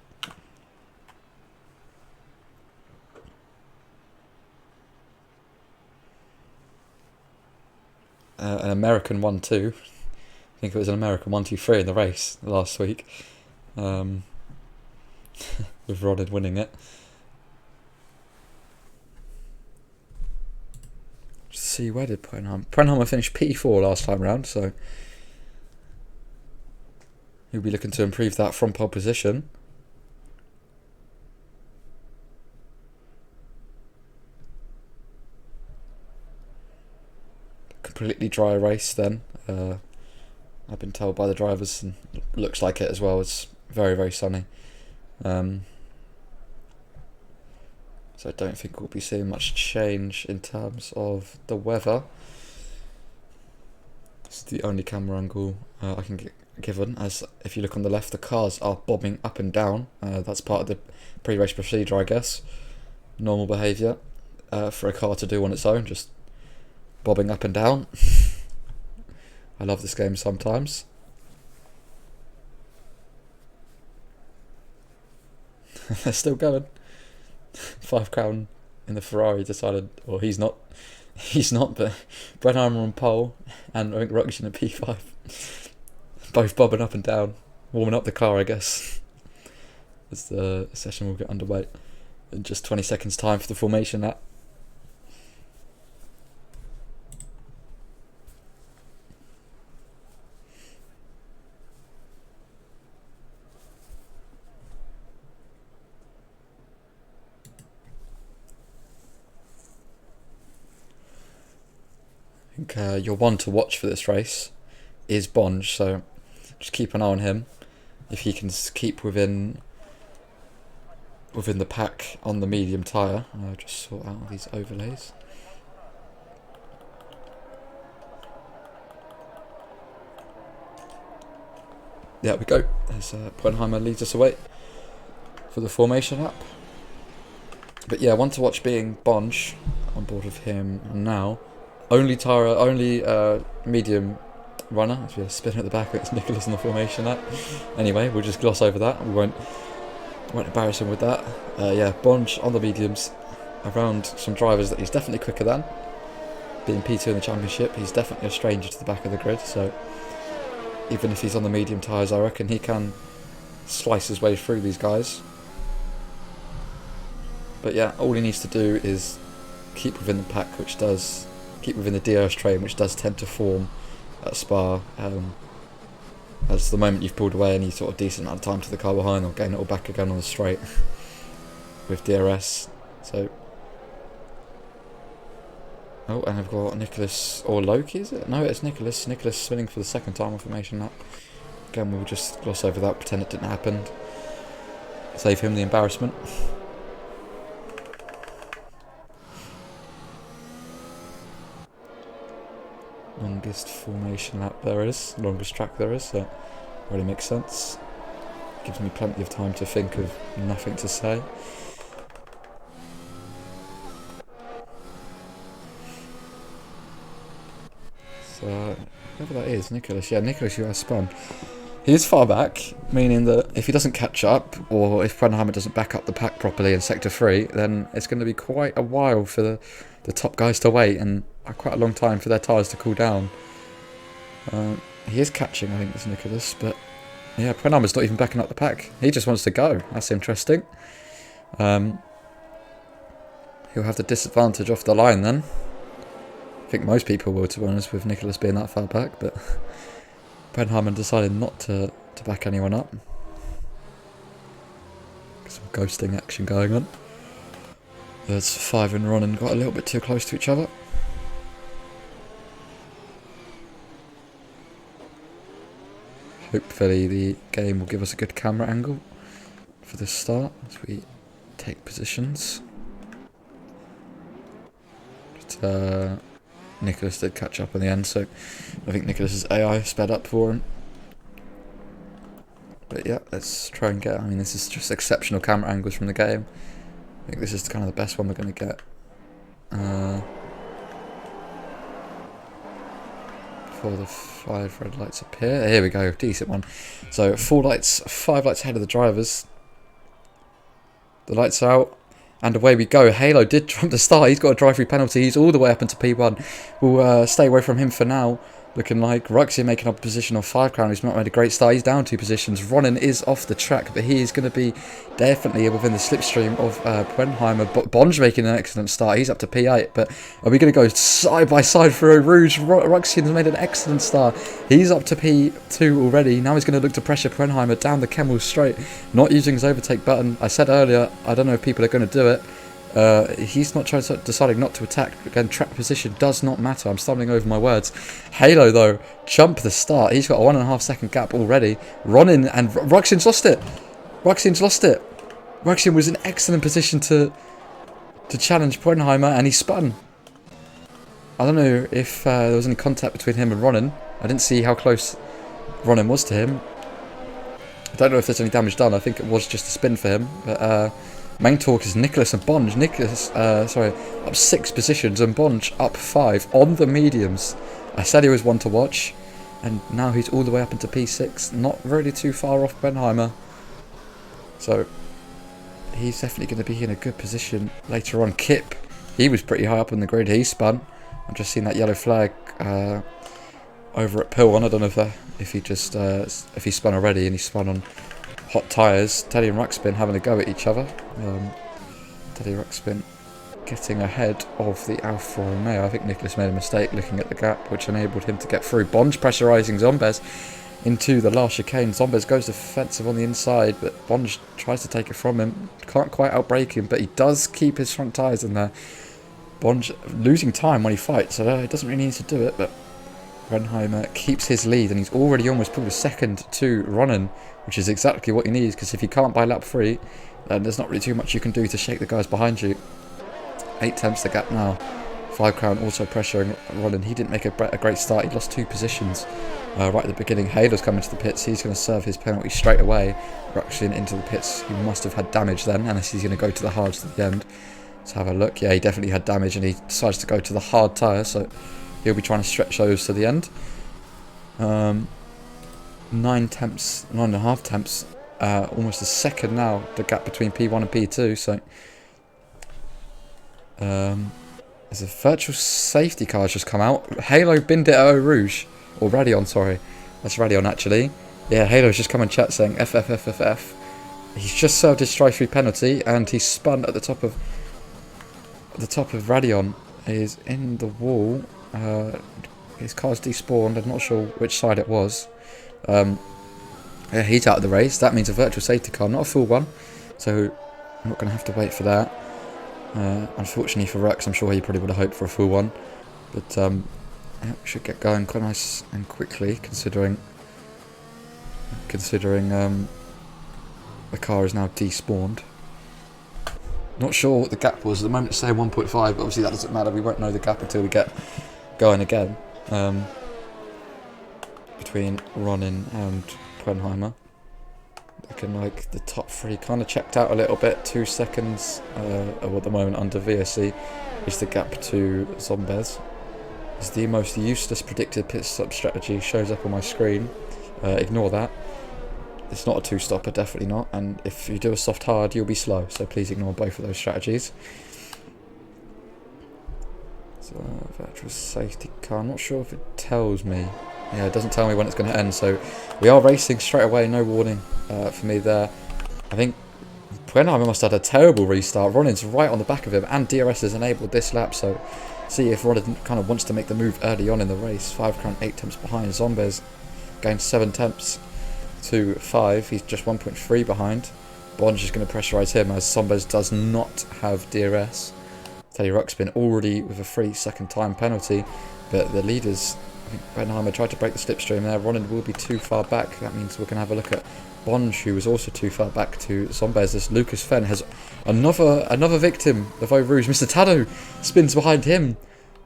An American 1-2. I think it was an American 1-2-3 in the race last week. With Ronin winning it. Let's see, where did Puenheimer finish P4 last time round, so he'll be looking to improve that from pole position. Completely dry race then. I've been told by the drivers, and looks like it as well. It's very, very sunny. So I don't think we'll be seeing much change in terms of the weather. It's the only camera angle I can get given, as if you look on the left, the cars are bobbing up and down. That's part of the pre-race procedure, I guess. Normal behaviour for a car to do on its own, just bobbing up and down. I love this game sometimes. They're still going. 5 crown in the Ferrari decided, or he's not, but Brenheimer on pole, and I think Ruxian at P5. Both bobbing up and down, warming up the car, I guess, as the session will get underway in just 20 seconds time for the formation lap. I think your one to watch for this race is Bonge, so just keep an eye on him. If he can keep within the pack on the medium tyre. I'll just sort out these overlays. There we go. As Puenheimer leads us away for the formation lap. But yeah, one to watch being Bonge. On board with him now. Only medium runner. If you spin at the back, it's Nicholas in the formation lap. Anyway, we'll just gloss over that. We won't embarrass him with that. Yeah, Bonge on the mediums, around some drivers that he's definitely quicker than. Being P2 in the championship, he's definitely a stranger to the back of the grid. So even if he's on the medium tyres, I reckon he can slice his way through these guys. But yeah, all he needs to do is keep within the pack, which does keep within the DRS train, which does tend to form at Spa. As the moment you've pulled away any sort of decent amount of time to the car behind, they'll gain it all back again on the straight with DRS. So, oh, and I've got Nicholas or Loki, is it? No, it's Nicholas. Nicholas spinning for the second time on formation lap. Again, we'll just gloss over that, pretend it didn't happen. Save him the embarrassment. Longest formation lap there is, longest track there is, so really makes sense. Gives me plenty of time to think of nothing to say. So, whoever that is, Nicholas. Yeah, Nicholas who has spun. He is far back, meaning that if he doesn't catch up, or if Brenheimer doesn't back up the pack properly in Sector 3, then it's going to be quite a while for the top guys to wait, and quite a long time for their tyres to cool down. He is catching, I think, this Nicholas, but yeah, Brenheimer's not even backing up the pack. He just wants to go. That's interesting. He'll have the disadvantage off the line then. I think most people will, to be honest, with Nicholas being that far back, but Brenheimer decided not to back anyone up. Some ghosting action going on. There's 5 and Ron and got a little bit too close to each other. Hopefully the game will give us a good camera angle for this start as we take positions. But, Nicholas did catch up in the end, so I think Nicholas's AI sped up for him. But yeah, let's try and get, I mean, this is just exceptional camera angles from the game. I think this is kind of the best one we're going to get. Before the 5 red lights appear. Here we go, decent one. So 4 lights, 5 lights ahead of the drivers. The lights are out. And away we go. Halo did trump the start. He's got a drive-through penalty. He's all the way up into P1. We'll stay away from him for now. Looking like Ruxia making up a position on 5 crown. He's not made a great start. He's down 2 positions. Ronin is off the track, but he is going to be definitely within the slipstream of Brenheimer. Bonge making an excellent start. He's up to P8, but are we going to go side by side for a Rouge? Ruxian has made an excellent start. He's up to P2 already. Now he's going to look to pressure Brenheimer down the Kemmel straight, not using his overtake button. I said earlier, I don't know if people are going to do it. He's not deciding not to attack. Again, track position does not matter. I'm stumbling over my words. Halo, though, jump the start. He's got a 1.5 second gap already. Ronin and Ruxian's lost it. Ruxian's lost it. Ruxian was in excellent position to challenge Brenheimer, and he spun. I don't know if there was any contact between him and Ronin. I didn't see how close Ronin was to him. I don't know if there's any damage done. I think it was just a spin for him, but main talk is Nicholas and Bonge. Nicholas, up 6 positions and Bonge up 5 on the mediums. I said he was one to watch, and now he's all the way up into P6. Not really too far off Brenheimer. So he's definitely going to be in a good position later on. Kip, he was pretty high up on the grid. He spun. I've just seen that yellow flag over at Pill 1. I don't know if he spun already and he spun on hot tyres. Teddy and Ruxpin having a go at each other. Teddy Ruxpin getting ahead of the Alfa Romeo. I think Nicholas made a mistake looking at the gap, which enabled him to get through. Bonge pressurising Zombez into the last chicane. Zombez goes defensive on the inside, but Bonge tries to take it from him. Can't quite outbrake him, but he does keep his front tyres in there. Bonge losing time when he fights, so he doesn't really need to do it, but Brenheimer keeps his lead, and he's already almost pulled a second to Ronin, which is exactly what he needs, because if you can't buy lap 3, then there's not really too much you can do to shake the guys behind you. 8 tenths the gap now. 5 crown also pressuring Ronin. He didn't make a great start. He lost 2 positions right at the beginning. Halo's coming to the pits. He's going to serve his penalty straight away. Ruxian into the pits. He must have had damage then, unless he's going to go to the hards at the end. Let's have a look. Yeah, he definitely had damage, and he decides to go to the hard tyre, so he'll be trying to stretch those to the end. 9 tenths, 9.5 tenths, almost a second now, the gap between P1 and P2, so there's a virtual safety car just come out. Halo binned it at Eau Rouge, or Radion, sorry. That's Radion actually. Yeah, Halo's just come in chat saying FFFFF. He's just served his strike 3 penalty and he's spun at the top of Radion. He's in the wall. His car's despawned. I'm not sure which side it was. Yeah, he's out of the race. That means a virtual safety car, not a full one. So I'm not going to have to wait for that. Unfortunately for Rux, I'm sure he probably would have hoped for a full one. But yeah, we should get going quite nice and quickly, considering the car is now despawned. Not sure what the gap was. At the moment it's saying 1.5, but obviously that doesn't matter. We won't know the gap until we get going again. Between Ronin and Pwenheimer. Looking like the top 3 kind of checked out a little bit. 2 seconds at the moment under VSC is the gap to Zombez. It's the most useless predicted pit stop strategy. Shows up on my screen. Ignore that. It's not a 2-stopper, definitely not. And if you do a soft hard, you'll be slow. So please ignore both of those strategies. So virtual safety car. I'm not sure if it tells me. Yeah, it doesn't tell me when it's going to end. So we are racing straight away. No warning for me there. I think Pwenheimer must have had a terrible restart. Ronin's right on the back of him, and DRS is enabled this lap. So see if Ronin kind of wants to make the move early on in the race. 5 current 8 temps behind. Zombez gained 7 temps to 5. He's just 1.3 behind. Bond's just going to pressurise him as Zombez does not have DRS. Teddy Ruxpin already with a 3-second time penalty, but the leaders, I think Pwenheimer tried to break the slipstream there. Ronin will be too far back. That means we can have a look at Bond, who was also too far back to Zombez. This Lucas Fenn has another victim of Eau Rouge. Mr. Tado spins behind him.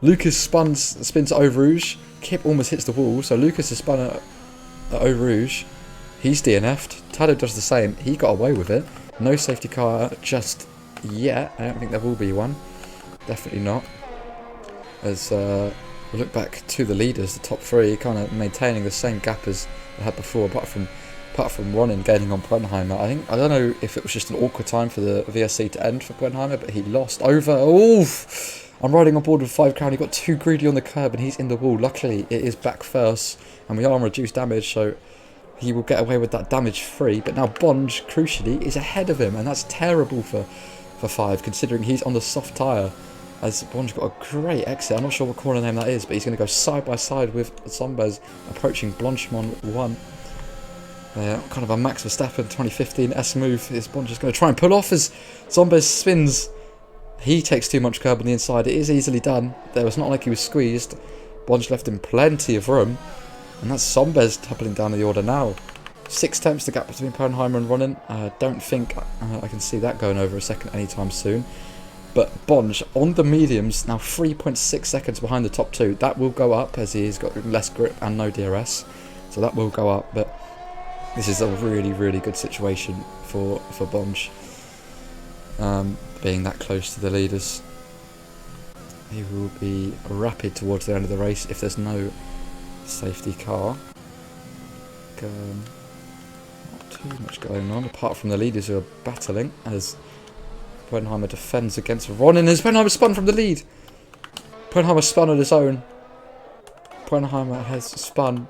Lucas spins at Eau Rouge. Kip almost hits the wall, so Lucas has spun at Eau Rouge. He's DNF'd. Tado does the same. He got away with it. No safety car just yet. I don't think there will be one. Definitely not. As we look back to the leaders, the top 3, kind of maintaining the same gap as they had before, apart from Ronin gaining on Pwenheimer. I don't know if it was just an awkward time for the VSC to end for Pwenheimer, but he lost over. Oof! I'm riding on board with 5 crown. He got too greedy on the curb and he's in the wall. Luckily, it is back first, and we are on reduced damage, so he will get away with that damage free. But now Bond, crucially, is ahead of him, and that's terrible for 5, considering he's on the soft tyre. As Bond's got a great exit. I'm not sure what corner name that is, but he's going to go side by side with Zombez, approaching Blanchemont 1. Kind of a Max Verstappen 2015 S move. Is Bond just going to try and pull off as Zombez spins? He takes too much curb on the inside. It is easily done. There was not like he was squeezed. Bond's left him plenty of room. And that's Zombez toppling down the order now. 6 temps the gap between Pwenheimer and Ronin. I don't think I can see that going over a second anytime soon. But Bond on the mediums, now 3.6 seconds behind the top 2. That will go up as he's got less grip and no DRS. So that will go up. But this is a really, really good situation for Bond. Being that close to the leaders. He will be rapid towards the end of the race if there's no safety car. Not too much going on apart from the leaders who are battling as Pwenheimer defends against Ronin as Pwenheimer spun from the lead. Pwenheimer spun on his own. Pwenheimer has spun.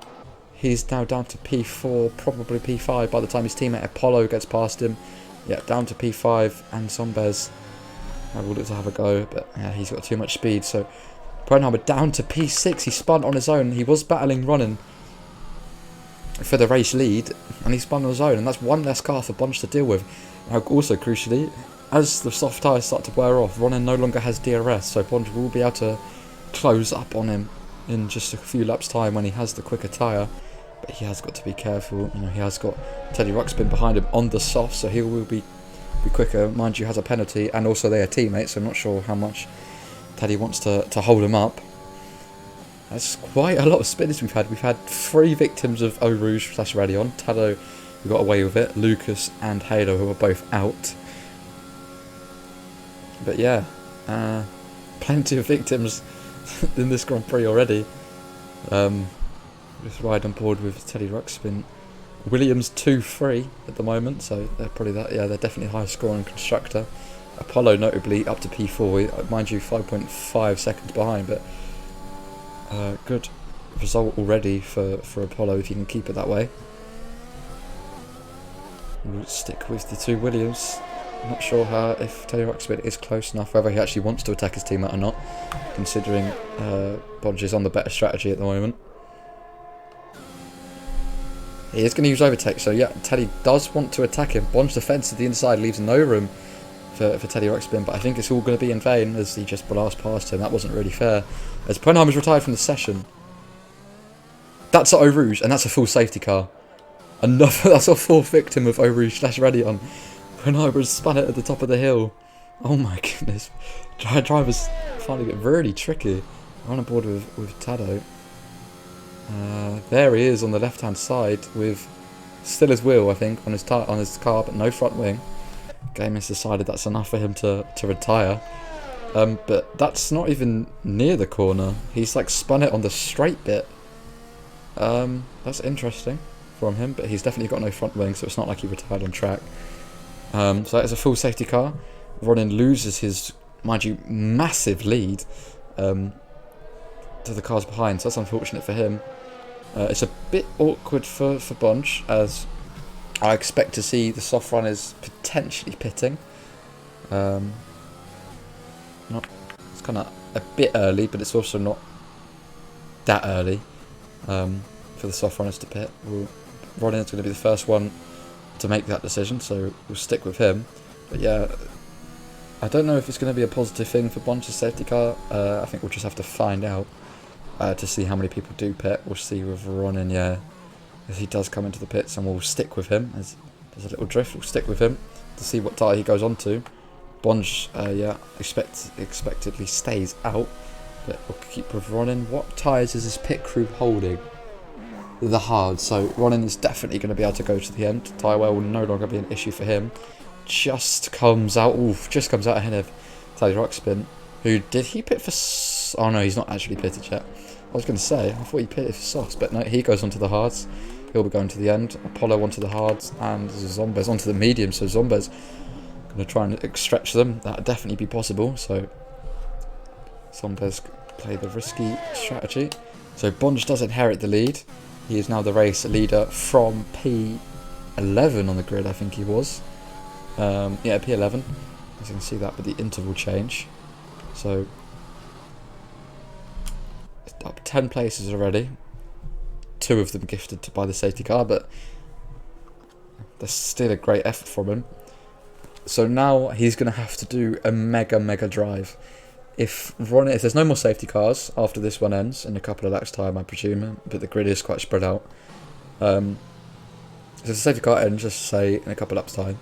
He's now down to P4, probably P5 by the time his teammate Apollo gets past him. Yeah, down to P5, and Zombez will look to have a go, but yeah, he's got too much speed. So Pwenheimer down to P6. He spun on his own. He was battling Ronin for the race lead, and he spun on his own, and that's one less car for Bond to deal with. Now, also crucially, as the soft tyres start to wear off, Ronin no longer has DRS, so Bond will be able to close up on him in just a few laps' time when he has the quicker tyre. But he has got to be careful. You know, he has got Teddy Ruxpin behind him on the soft, so he will be quicker. Mind you, has a penalty, and also they are teammates, so I'm not sure how much Teddy wants to hold him up. That's quite a lot of spinners we've had. We've had 3 victims of Eau Rouge / Radion. Tado, who got away with it. Lucas and Halo, who are both out. But yeah, plenty of victims in this Grand Prix already. Just ride on board with Teddy Ruxpin. Williams 2-3 at the moment, so they're probably that. Yeah, they're definitely high scoring constructor. Apollo notably up to P4, mind you, 5.5 seconds behind, but good result already for Apollo if you can keep it that way. We'll stick with the two Williams. I'm not sure if Teddy Ruxpin is close enough, whether he actually wants to attack his teammate or not, considering Bodge is on the better strategy at the moment. He is going to use overtake, so yeah, Teddy does want to attack him. Bond's defence to the inside leaves no room for Teddy Ruxpin, but I think it's all going to be in vain as he just blasts past him. That wasn't really fair. As Poenheim was retired from the session. That's Eau Rouge, and that's a full safety car. That's a fourth victim of Eau Rouge / Radion. Poenheim spun it at the top of the hill. Oh my goodness. Drivers finding it really tricky. I'm on board with Tado. There he is on the left-hand side with still his wheel, I think, on his car, but no front wing. Game has decided that's enough for him to retire. But that's not even near the corner. He's like spun it on the straight bit. That's interesting from him, but he's definitely got no front wing, so it's not like he retired on track. So that is a full safety car. Ronin loses his, mind you, massive lead to the cars behind, so that's unfortunate for him. It's a bit awkward for Bunch, as I expect to see the soft runners potentially pitting. It's kind of a bit early, but it's also not that early for the soft runners to pit. Ronin's going to be the first one to make that decision, so we'll stick with him. But yeah, I don't know if it's going to be a positive thing for Bunch's safety car. I think we'll just have to find out to see how many people do pit. We'll see with Ronin, yeah, if he does come into the pits, and we'll stick with him. As there's a little drift, we'll stick with him to see what tyre he goes on to. Bunch, yeah, expectedly stays out, but we'll keep with Ronin. What tyres is this pit crew holding? The hard, so Ronin is definitely going to be able to go to the end. Tyre wear will no longer be an issue for him. Just comes out ahead of Teddy Ruxpin, who did he pit for? Oh no, he's not actually pitted yet. I was going to say, I thought he pitted for softs, but no, he goes onto the hards. He'll be going to the end. Apollo onto the hards, and Zombez onto the medium. So Zombez going to try and stretch them. That'd definitely be possible. So Zombez play the risky strategy. So Bonge does inherit the lead. He is now the race leader from P11 on the grid, I think he was. Yeah, P11. As you can see that with the interval change. So, up 10 places already. 2 of them gifted by the safety car, but that's still a great effort from him. So now he's going to have to do a mega drive. If there's no more safety cars after this one ends, in a couple of laps time I presume, but the grid is quite spread out. So the safety car ends, just say, in a couple of laps time,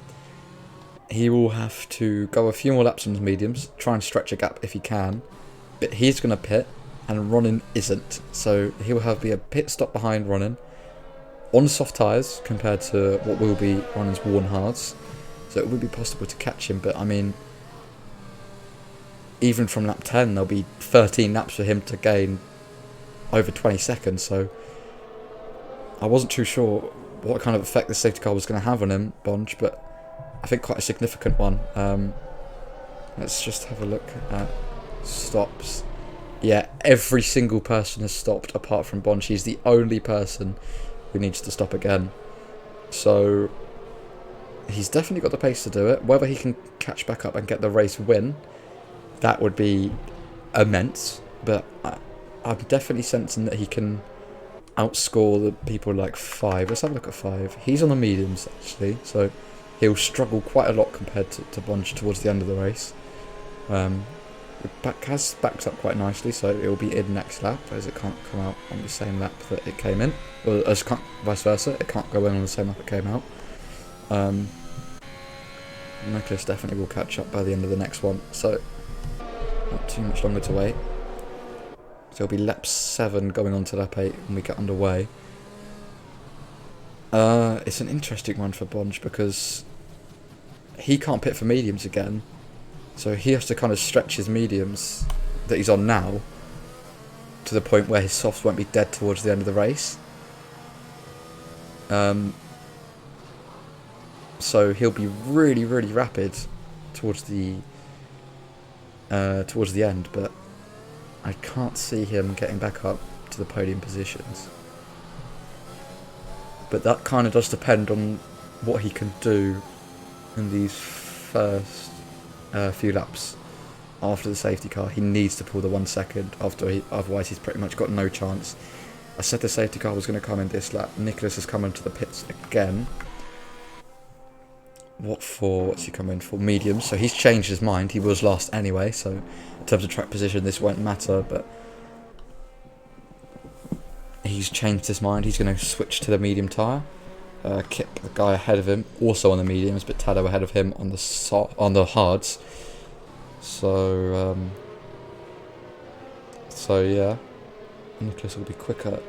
he will have to go a few more laps on his mediums, try and stretch a gap if he can, but he's going to pit, and Ronin isn't. So he will be a pit stop behind Ronin, on soft tyres compared to what will be Ronin's worn hards. So it would be possible to catch him, but I mean, even from lap 10, there'll be 13 laps for him to gain over 20 seconds, so I wasn't too sure what kind of effect the safety car was going to have on him, Bonge, but I think quite a significant one. Let's just have a look at stops. Yeah, every single person has stopped apart from Bonge. He's the only person who needs to stop again. So he's definitely got the pace to do it. Whether he can catch back up and get the race win, that would be immense, but I'm definitely sensing that he can outscore the people like 5. Let's have a look at 5. He's on the mediums, actually, so he'll struggle quite a lot compared to Bonge towards the end of the race. Has backed up quite nicely, so it will be in next lap, as it can't come out on the same lap that it came in. Or vice versa, it can't go in on the same lap it came out. Nicholas definitely will catch up by the end of the next one, so not too much longer to wait. So it'll be lap 7 going on to lap 8 when we get underway. It's an interesting one for Bonge because he can't pit for mediums again. So he has to kind of stretch his mediums that he's on now to the point where his softs won't be dead towards the end of the race. So he'll be really rapid towards the end, but I can't see him getting back up to the podium positions. But that kind of does depend on what he can do in these first few laps after the safety car. He needs to pull the 1 second otherwise he's pretty much got no chance. I said the safety car was going to come in this lap. Nicholas has come into the pits again. What's he coming for? Mediums. So he's changed his mind. He was last anyway, so in terms of track position this won't matter, but he's changed his mind. He's going to switch to the medium tyre. Kip, the guy ahead of him, also on the mediums, but Tado ahead of him on the hards. So yeah, Nicholas will be quicker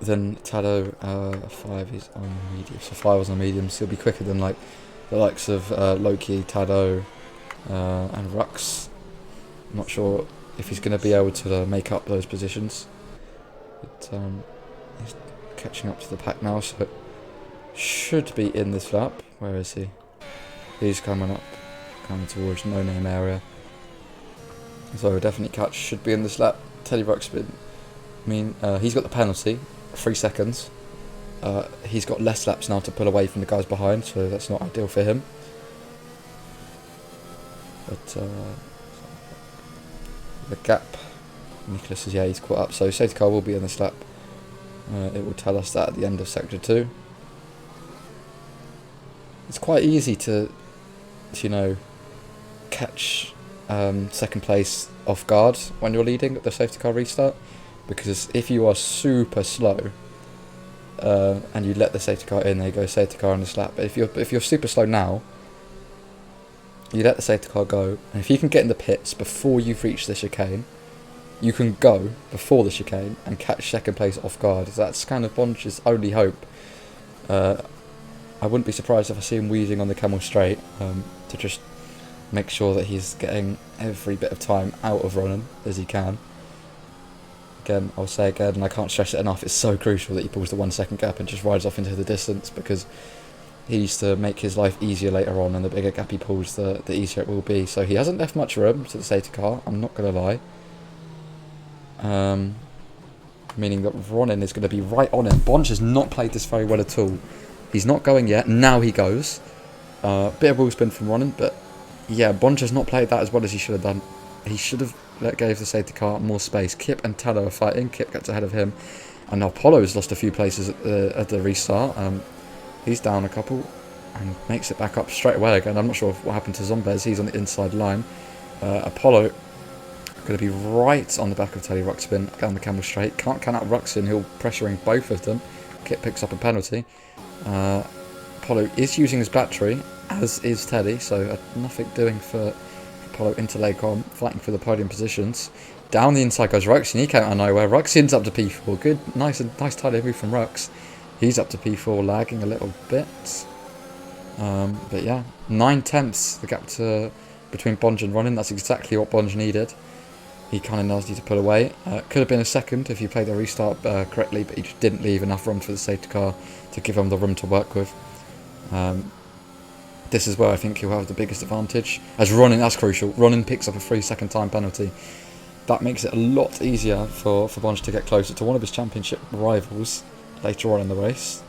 than Tado. 5 is on medium, so 5 was on mediums. He'll be quicker than like the likes of Loki, Tado, and Rux. I'm not sure if he's going to be able to make up those positions. But he's catching up to the pack now, so should be in this lap. Where is he? He's coming towards no name area. So definitely catch, should be in this lap. Teddy Ruxpin, he's got the penalty, 3 seconds. He's got less laps now to pull away from the guys behind, so that's not ideal for him. But the gap, Nicholas is, he's caught up, so safety car will be in this lap. It will tell us that at the end of sector 2. It's quite easy to catch second place off guard when you're leading at the safety car restart, because if you are super slow and you let the safety car in, there you go, safety car on this lap. But if you're super slow now, you let the safety car go, and if you can get in the pits before you've reached the chicane, you can go before the chicane and catch second place off guard. That's kind of Bonge's only hope. I wouldn't be surprised if I see him wheezing on the Camel Straight to just make sure that he's getting every bit of time out of running as he can. Again, I'll say again, and I can't stress it enough, it's so crucial that he pulls the 1 second gap and just rides off into the distance, because he needs to make his life easier later on, and the bigger gap he pulls, the easier it will be. So he hasn't left much room to the safety car, I'm not going to lie. Meaning that Ronin is going to be right on him. Bonge has not played this very well at all. He's not going yet, now he goes. Bit of wheel spin from Ronin, but yeah, Bonge has not played that as well as he should have done. He should have gave the safety car more space. Kip and Tado are fighting. Kip gets ahead of him, and now Apollo's lost a few places at the restart. He's down a couple and makes it back up straight away again. I'm not sure what happened to Zombez. He's on the inside line. Apollo going to be right on the back of Teddy Ruxpin down the Camel Straight. Can't count out Ruxpin, he'll pressuring both of them. Kip picks up a penalty. Apollo is using his battery, as is Teddy, so nothing doing for Apollo into Lacom, fighting for the podium positions. Down the inside goes Ruxin, he came out of nowhere. Ruxin's up to P4, good, nice tidy move from Rux. He's up to P4, lagging a little bit. But yeah, 9 tenths the gap between Bonge and Ronin. That's exactly what Bonge needed. He kind of knows to pull away. Could have been a second if he played the restart correctly, but he just didn't leave enough room for the safety car to give him the room to work with. This is where I think he'll have the biggest advantage. As Ronin, that's crucial. Ronin picks up a 3 second time penalty. That makes it a lot easier for Bonge to get closer to one of his championship rivals later on in the race.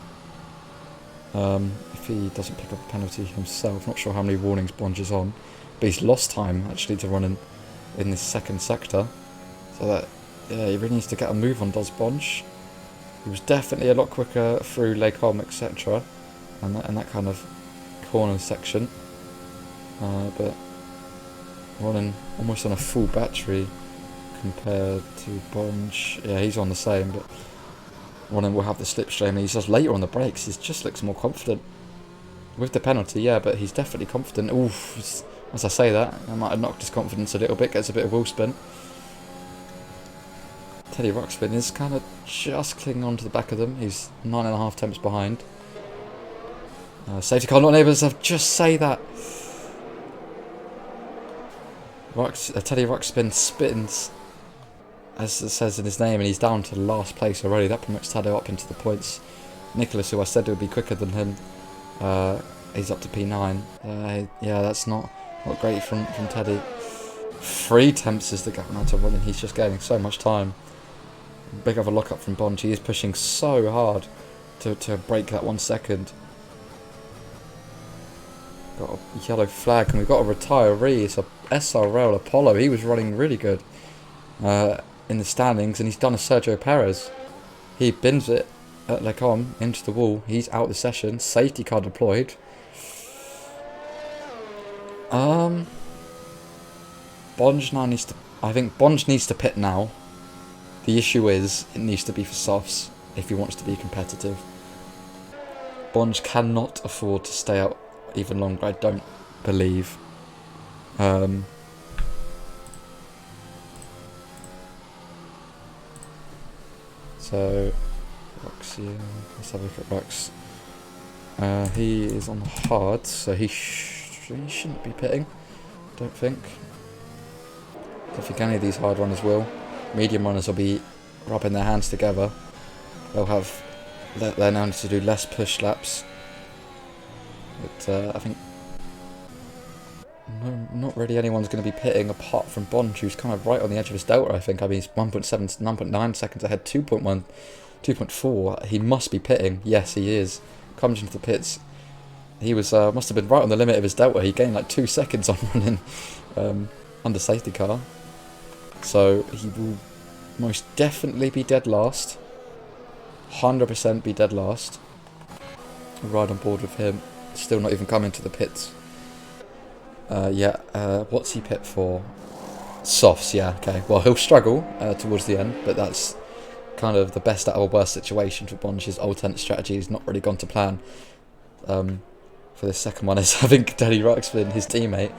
If he doesn't pick up a penalty himself, not sure how many warnings Bonge is on, but he's lost time actually to Ronin in this second sector, so that he really needs to get a move on, does Bonge. He was definitely a lot quicker through Lacom, etc., and that kind of corner section, but Ronin almost on a full battery compared to Bonge. Yeah, he's on the same, but Ronin will have the slipstream, and he's just later on the brakes. He just looks more confident with the penalty, yeah, but he's definitely confident. Oof. As I say that, I might have knocked his confidence a little bit, gets a bit of wheel spin. Teddy Ruxpin is kind of just clinging on to the back of them. He's 9.5 tenths behind. Safety car not able to just say that. Teddy Ruxpin spins, as it says in his name, and he's down to last place already. That promotes Tado up into the points. Nicholas, who I said would be quicker than him, he's up to P9. Yeah, that's not great from Teddy. 3 attempts is the gap now to run, and he's just gaining so much time. Big of a lock up from Bonge. He is pushing so hard to break that 1 second. Got a yellow flag, and we've got a retiree. It's a SRL Apollo. He was running really good in the standings, and he's done a Sergio Perez. He bins it at Lecom into the wall. He's out of the session. Safety car deployed. Bonge now needs to... I think Bonge needs to pit now. The issue is, it needs to be for softs if he wants to be competitive. Bonge cannot afford to stay out even longer, I don't believe. So, Roxy, let's have a look at Rox. He is on hard, so he shouldn't be pitting, don't think. Don't think any of these hard runners will. Medium runners will be rubbing their hands together. They'll have... They're now need to do less push laps. But I think... No, not really anyone's going to be pitting apart from Bonge, who's kind of right on the edge of his delta, I think. I mean, he's 1.7, 9.9 seconds ahead, 2.1, 2.4. He must be pitting. Yes, he is. Comes into the pits. He was must have been right on the limit of his delta. He gained like 2 seconds on running under safety car. So he will most definitely be dead last. 100% be dead last. Right on board with him. Still not even coming to the pits. What's he pit for? Softs, yeah, okay. Well, he'll struggle towards the end, but that's kind of the best out of a worst situation for Bonge's alternate strategy. He's not really gone to plan. For the second one is, I think Danny Ruxpin, his teammate,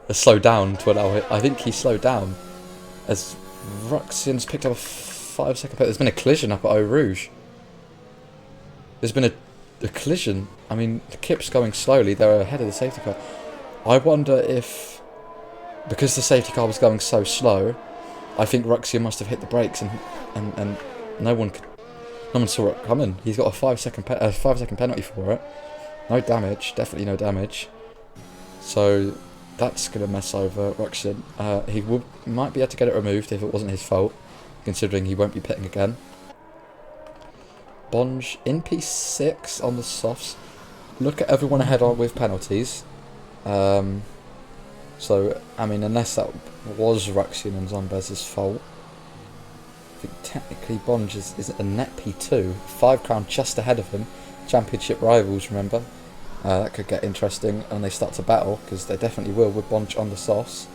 has slowed down to allow it. I think he slowed down as Ruxin's picked up a 5-second pit. There's been a collision up at Eau Rouge. There's been a collision. I mean, the Kip's going slowly. They're ahead of the safety car. I wonder if, because the safety car was going so slow, I think Ruxian must have hit the brakes and no one saw it coming. He's got a 5-second penalty for it. No damage, definitely no damage. So that's gonna mess over Ruxian. He might be able to get it removed if it wasn't his fault, considering he won't be pitting again. Bonge in P6 on the softs. Look at everyone ahead on with penalties. So, I mean, unless that was Ruxian and Zombez's fault, I think technically Bonge is a net P2. 5 crown just ahead of him. Championship rivals, remember? That could get interesting when they start to battle, because they definitely will with Bonge on the softs.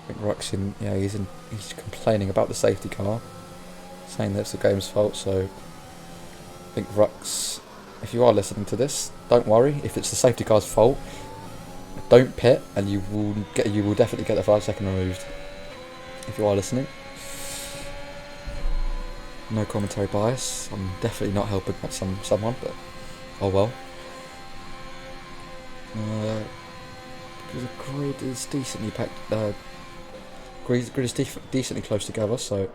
I think Ruxian, yeah, he's complaining about the safety car, saying that it's the game's fault. So I think Rux, if you are listening to this, don't worry. If it's the safety car's fault, don't pit, and you will definitely get the 5-second removed. If you are listening, no commentary bias. I'm definitely not helping out someone, but oh well. Because the grid is decently packed. Grid is decently close together, so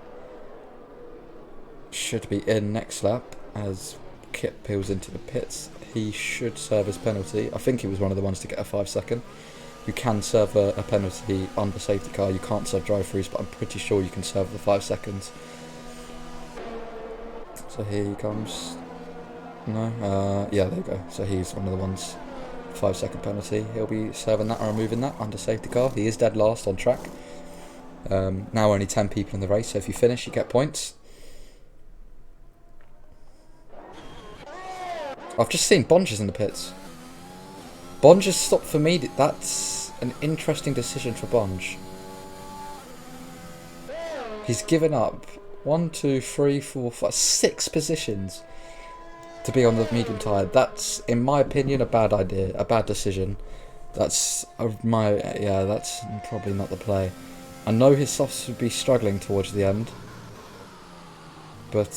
should be in next lap as Kip peels into the pits. He should serve his penalty. I think he was one of the ones to get a 5-second. You can serve a penalty under safety car. You can't serve drive-throughs, but I'm pretty sure you can serve the 5 seconds. So here he comes. No? Yeah, there you go. So he's one of the ones. 5-second penalty. He'll be serving that or removing that under safety car. He is dead last on track. Now only 10 people in the race, so if you finish, you get points. I've just seen Bonge's in the pits. Bonge has stopped for me. That's an interesting decision for Bonge. He's given up 1, 2, 3, 4, 5, 6 positions to be on the medium tyre. That's, in my opinion, a bad idea, a bad decision. That's that's probably not the play. I know his softs would be struggling towards the end, but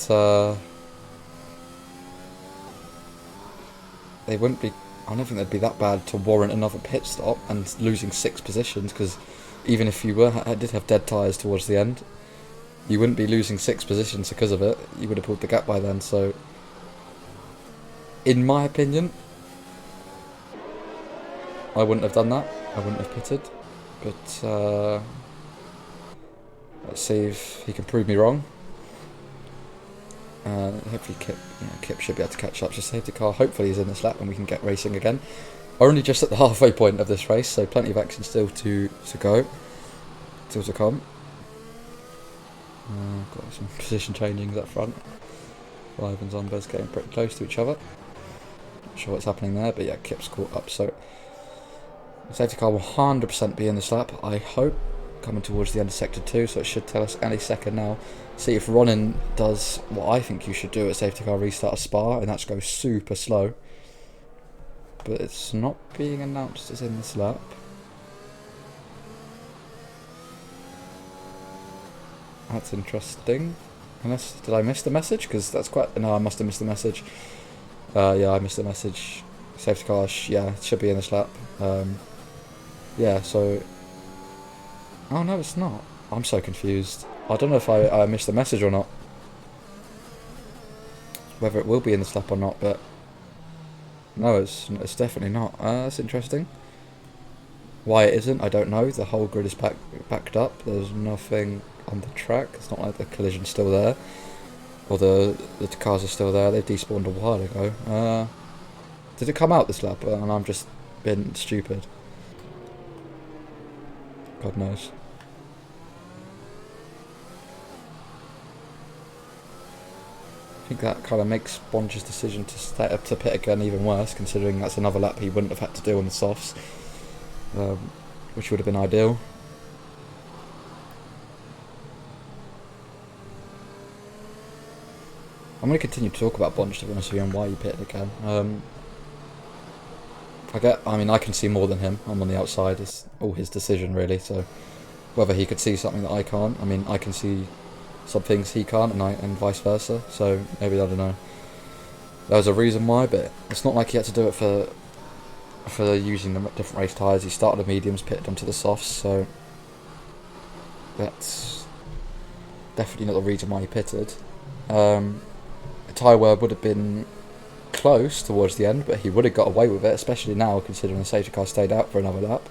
they wouldn't be. I don't think they'd be that bad to warrant another pit stop and losing 6 positions, because even if you did have dead tyres towards the end, you wouldn't be losing 6 positions because of it. You would have pulled the gap by then. So In my opinion, I wouldn't have done that. I wouldn't have pitted. But let's see if he can prove me wrong. Hopefully Kip should be able to catch up to safety car. Hopefully he's in this lap and we can get racing again. Only just at the halfway point of this race, so plenty of action still to go. Still to come. Got some position changings up front. Clive and Zomba's getting pretty close to each other. Not sure what's happening there, but yeah, Kip's caught up. So safety car will 100% be in this lap, I hope. Coming towards the end of sector 2, so it should tell us any second now. See if Ronin does what I think you should do at safety car restart a Spa, and that's go super slow. But it's not being announced as in this lap. That's interesting. Unless, did I miss the message? Because that's quite... No, I must have missed the message. Yeah, I missed the message. Safety car, yeah, it should be in this lap. Yeah, so... Oh, no, it's not. I'm so confused. I don't know if I missed the message or not. Whether it will be in this lap or not, but... No, it's definitely not. That's interesting. Why it isn't, I don't know. The whole grid is backed up. There's nothing on the track. It's not like the collision's still there. Or the cars are still there. They despawned a while ago. Did it come out this lap? And I'm just being stupid. God knows. I think that kind of makes Bonge's decision to stay up to pit again even worse, considering that's another lap he wouldn't have had to do on the softs, which would have been ideal. I'm going to continue to talk about Bonge, to be honest with you, and why he pitted again. I mean, I can see more than him. I'm on the outside. It's all his decision, really. So whether he could see something that I can't, I mean, I can see some things he can't, and vice versa. So maybe, I don't know. There was a reason why, but it's not like he had to do it for using the different race tyres. He started the mediums, pitted onto the softs. So that's definitely not the reason why he pitted. A tyre wear would have been close towards the end, but he would have got away with it, especially now considering the safety car stayed out for another lap.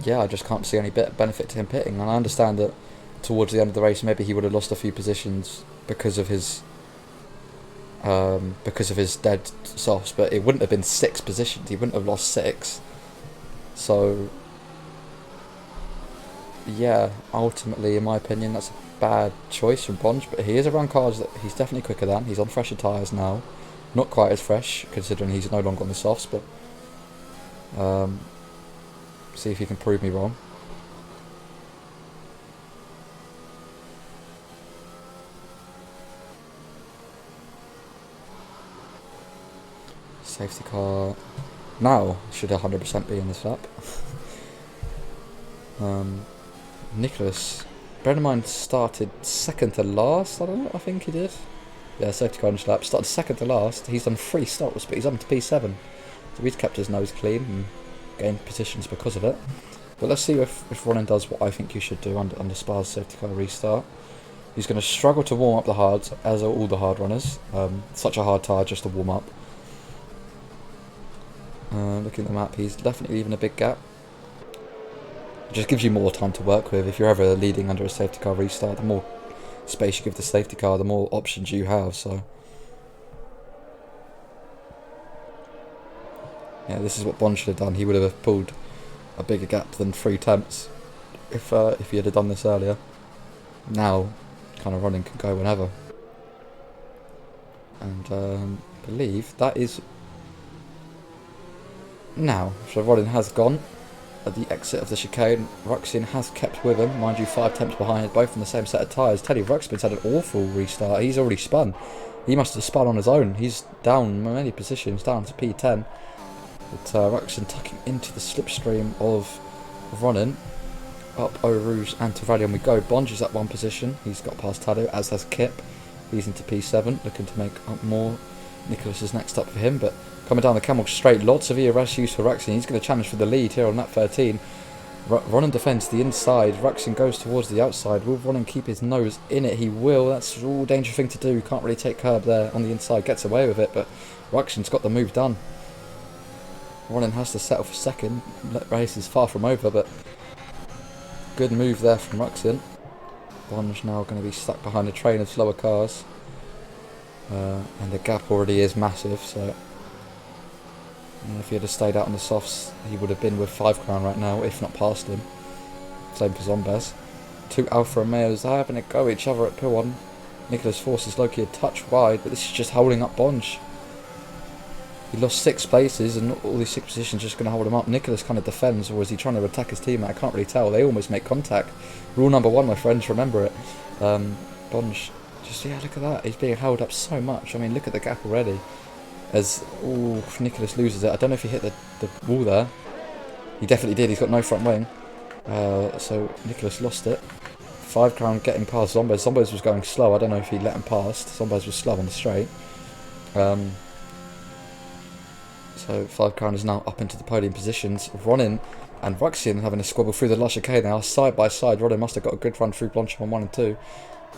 Yeah, I just can't see any benefit to him pitting, and I understand that towards the end of the race maybe he would have lost a few positions because of his dead softs, but it wouldn't have been 6 positions. He wouldn't have lost 6. So yeah, ultimately, in my opinion, that's a bad choice from Bonge, but he is around cars that he's definitely quicker than. He's on fresher tyres now. Not quite as fresh, considering he's no longer on the softs, but see if he can prove me wrong. Safety car now should 100% be in this lap. Nicholas, bear in mind, started second to last. I don't know, I think he did. Yeah, safety car in this lap. Started second to last. He's done 3 stops, but he's on to P7. So he's kept his nose clean and gained positions because of it. But let's see if Ronin does what I think you should do under Spa's safety car restart. He's going to struggle to warm up the hards, as are all the hard runners. Such a hard tyre just to warm up. Looking at the map, he's definitely leaving a big gap. It just gives you more time to work with. If you're ever leading under a safety car restart, the more space you give the safety car, the more options you have. So yeah, this is what Bond should have done. He would have pulled a bigger gap than 3 attempts if he had done this earlier. Now, kind of running can go whenever. And I believe that is now. So Rodin has gone at the exit of the chicane. Ruxin has kept with him, mind you, 5 attempts behind, both on the same set of tyres. Teddy Ruxpin's had an awful restart. He's already spun. He must have spun on his own. He's down many positions, down to P10. But Ruxin tucking into the slipstream of Ronin. Up Eau Rouge and Tavalion we go. Bonge is at 1 position. He's got past Tado, as has Kip. He's into P7, looking to make up more. Nicholas is next up for him, but coming down the Camel straight, lots of ERS use for Ruxin. He's going to challenge for the lead here on lap 13. Ronan defends the inside. Ruxian goes towards the outside. Will Ronan keep his nose in it? He will. That's all dangerous thing to do. Can't really take curb there on the inside. Gets away with it, but Ruxian's got the move done. Ronan has to settle for second. Race is far from over, but good move there from Ruxian. Bonge now going to be stuck behind a train of slower cars. And the gap already is massive, so if he had stayed out on the softs, he would have been with 5 Crown right now, if not past him. Same for Zombez. 2 Alfa Romeos are having a go at each other at P1. Nicholas forces Loki a touch wide, but this is just holding up Bonge. He lost 6 places, and all these 6 positions are just going to hold him up. Nicholas kind of defends, or is he trying to attack his teammate? I can't really tell. They almost make contact. Rule number 1, my friends, remember it. Bonge, just, yeah, look at that. He's being held up so much. I mean, look at the gap already. As Nicholas loses it. I don't know if he hit the wall there. He definitely did. He's got no front wing. So Nicholas lost it. 5 Crown getting past Zombez. Zombez was going slow. I don't know if he let him past. Zombez was slow on the straight. So 5 Crown is now up into the podium positions. Ronin and Ruxian having a squabble through the La Chicane now, side by side. Ronin must have got a good run through Blanchard on 1 and 2.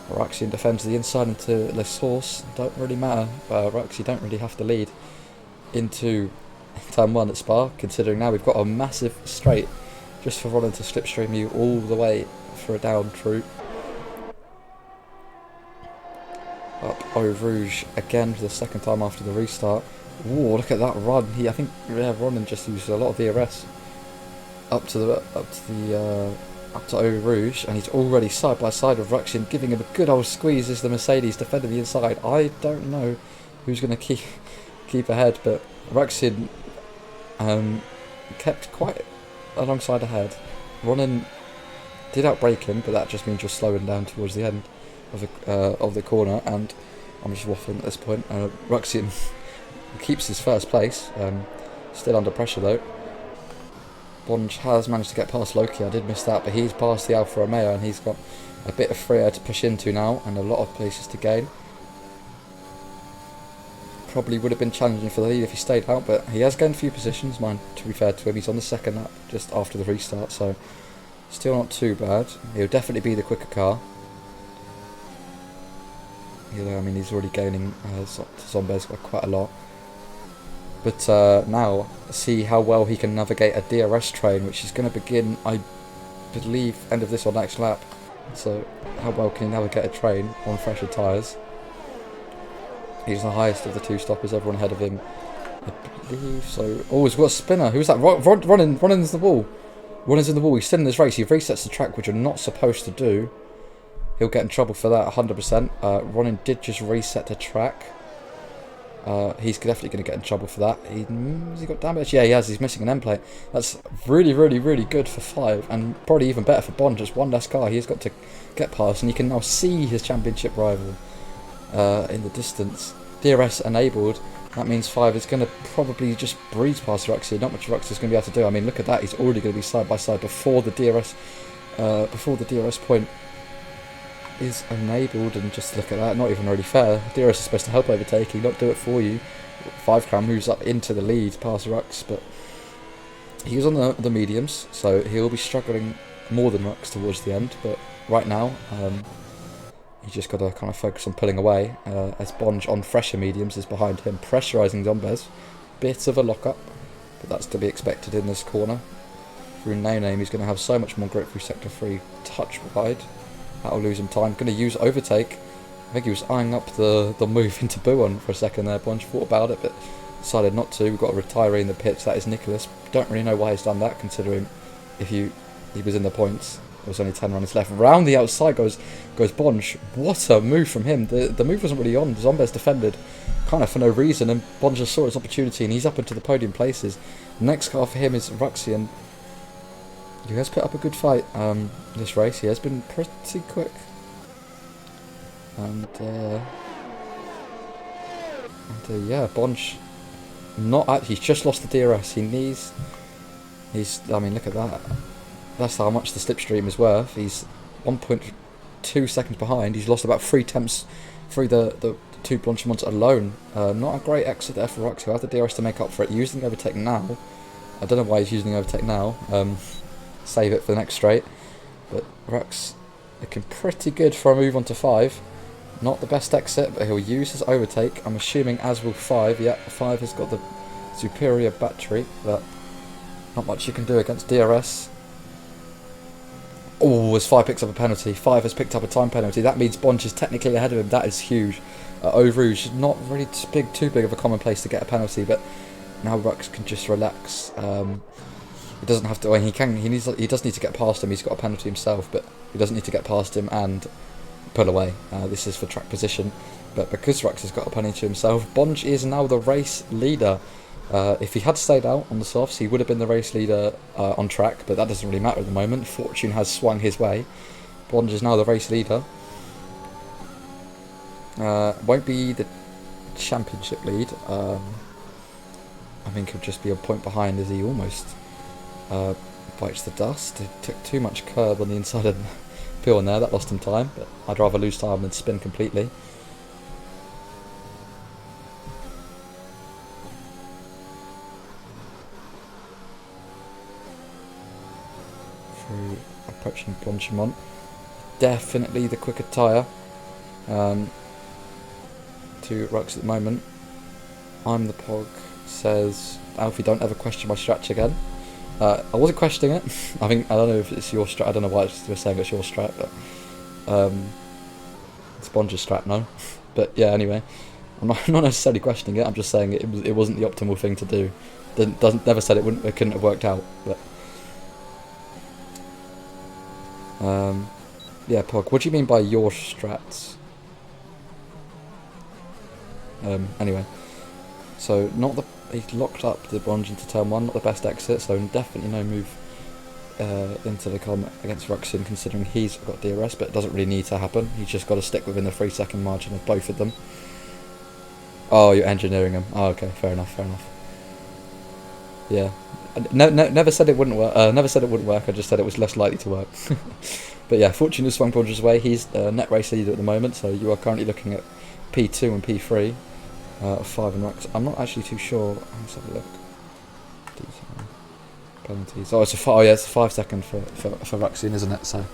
Ruxian defends the inside into Les Source. Don't really matter. Ruxian don't really have to lead into turn 1 at Spa, considering now we've got a massive straight just for Ronin to slipstream you all the way for a down route. Up Eau Rouge again for the second time after the restart. Whoa, look at that run. I think Ronin just used a lot of DRS up to Eau Rouge, and he's already side by side with Ruxian, giving him a good old squeeze as the Mercedes defending the inside. I don't know who's going to keep ahead, but Ruxian kept quite alongside ahead. Ronin did outbrake him, but that just means you're slowing down towards the end of the corner, and I'm just waffling at this point. Ruxian keeps his first place, still under pressure though. Bonge has managed to get past Loki. I did miss that, but he's past the Alfa Romeo, and he's got a bit of free air to push into now, and a lot of places to gain. Probably would have been challenging for the lead if he stayed out, but he has gained a few positions. Mind, to be fair to him, he's on the second lap just after the restart, so still not too bad. He'll definitely be the quicker car. I mean, he's already gaining Zombez by quite a lot. But now, see how well he can navigate a DRS train, which is going to begin, I believe, end of this or next lap. So, how well can he navigate a train on fresher tyres? He's the highest of the 2 stoppers, everyone ahead of him, I believe. So, oh, he's got a spinner. Who's that? Ronin's the wall. Ronin's in the wall. He's still in this race. He resets the track, which you're not supposed to do. He'll get in trouble for that, 100%. Ronin did just reset the track. He's definitely going to get in trouble for that. Has he got damage? Yeah, he has. He's missing an end plate. That's really, really, really good for 5, and probably even better for Bond. Just one less car he's got to get past, and you can now see his championship rival in the distance. DRS enabled. That means 5 is going to probably just breeze past Ruxian. Not much Ruxian's going to be able to do. I mean, look at that. He's already going to be side by side before the DRS point is enabled, and just look at that, not even really fair. DRS is supposed to help overtaking, not do it for you. 5 Crown moves up into the lead past Rux, but he's on the mediums, so he'll be struggling more than Rux towards the end, but right now he's just got to kind of focus on pulling away, as Bonge on fresher mediums is behind him, pressurising Zombez. Bit of a lock-up, but that's to be expected in this corner. Through Name, he's going to have so much more grip through sector 3, touch wide. That'll lose him time. Going to use overtake. I think he was eyeing up the move into Buon for a second there. Bonge thought about it, but decided not to. We've got a retiree in the pits. That is Nicholas. Don't really know why he's done that, considering if he was in the points. There was only 10 runners left. Round the outside goes Bonge. What a move from him. The move wasn't really on. Zombez defended kind of for no reason, and Bonge just saw his opportunity, and he's up into the podium places. Next car for him is Ruxian. He has put up a good fight this race. He has been pretty quick. And yeah, Bonge he's just lost the DRS. I mean, look at that. That's how much the slipstream is worth. He's 1.2 seconds behind. He's lost about 3 tenths through the 2 Blanchiments alone. Not a great exit there for Rux. He'll have the DRS to make up for it. Using the overtake now. I don't know why he's using the overtake now. save it for the next straight. But Rux looking pretty good for a move onto 5. Not the best exit, but he'll use his overtake. I'm assuming as will 5. Yeah, 5 has got the superior battery, but not much you can do against DRS. Oh, as 5 picks up a penalty. 5 has picked up a time penalty. That means Bonge is technically ahead of him. That is huge. Eau Rouge is not really too big of a common place to get a penalty, but now Rux can just relax. He doesn't have to. Well, he does need to get past him. He's got a penalty himself, but he doesn't need to get past him and pull away. This is for track position, but because Rux has got a penalty himself, Bonge is now the race leader. If he had stayed out on the softs, he would have been the race leader on track, but that doesn't really matter at the moment. Fortune has swung his way. Bonge is now the race leader. Won't be the championship lead. I think he'll just be a point behind as he almost bites the dust. It took too much curb on the inside of the peel in there. That lost him time, but I'd rather lose time than spin completely. Through approaching Blanchimont. Definitely the quicker tyre to Rux at the moment. I'm the Pog says, Alfie, don't ever question my strat again. I wasn't questioning it. I don't know if it's your strat. I don't know why we're saying it's your strat, but it's Bonge's strat now. But yeah, anyway, I'm not necessarily questioning it. I'm just saying it wasn't the optimal thing to do. Never said it couldn't have worked out. But yeah, Pog, what do you mean by your strats? Anyway, so he locked up the Bonge into turn 1, not the best exit, so definitely no move into the column against Ruxin, considering he's got DRS, but it doesn't really need to happen. He's just got to stick within the 3-second margin of both of them. Oh, you're engineering him. Oh, okay, fair enough. Yeah, never said it wouldn't work. Never said it wouldn't work. I just said it was less likely to work. But yeah, Fortune has swung Bonge's way. He's net race leader at the moment, so you are currently looking at P2 and P3 of 5 and Rux. I'm not actually too sure. Let's have a look. Penalties. Oh, it's a 5-second for Ruxin, isn't it? So,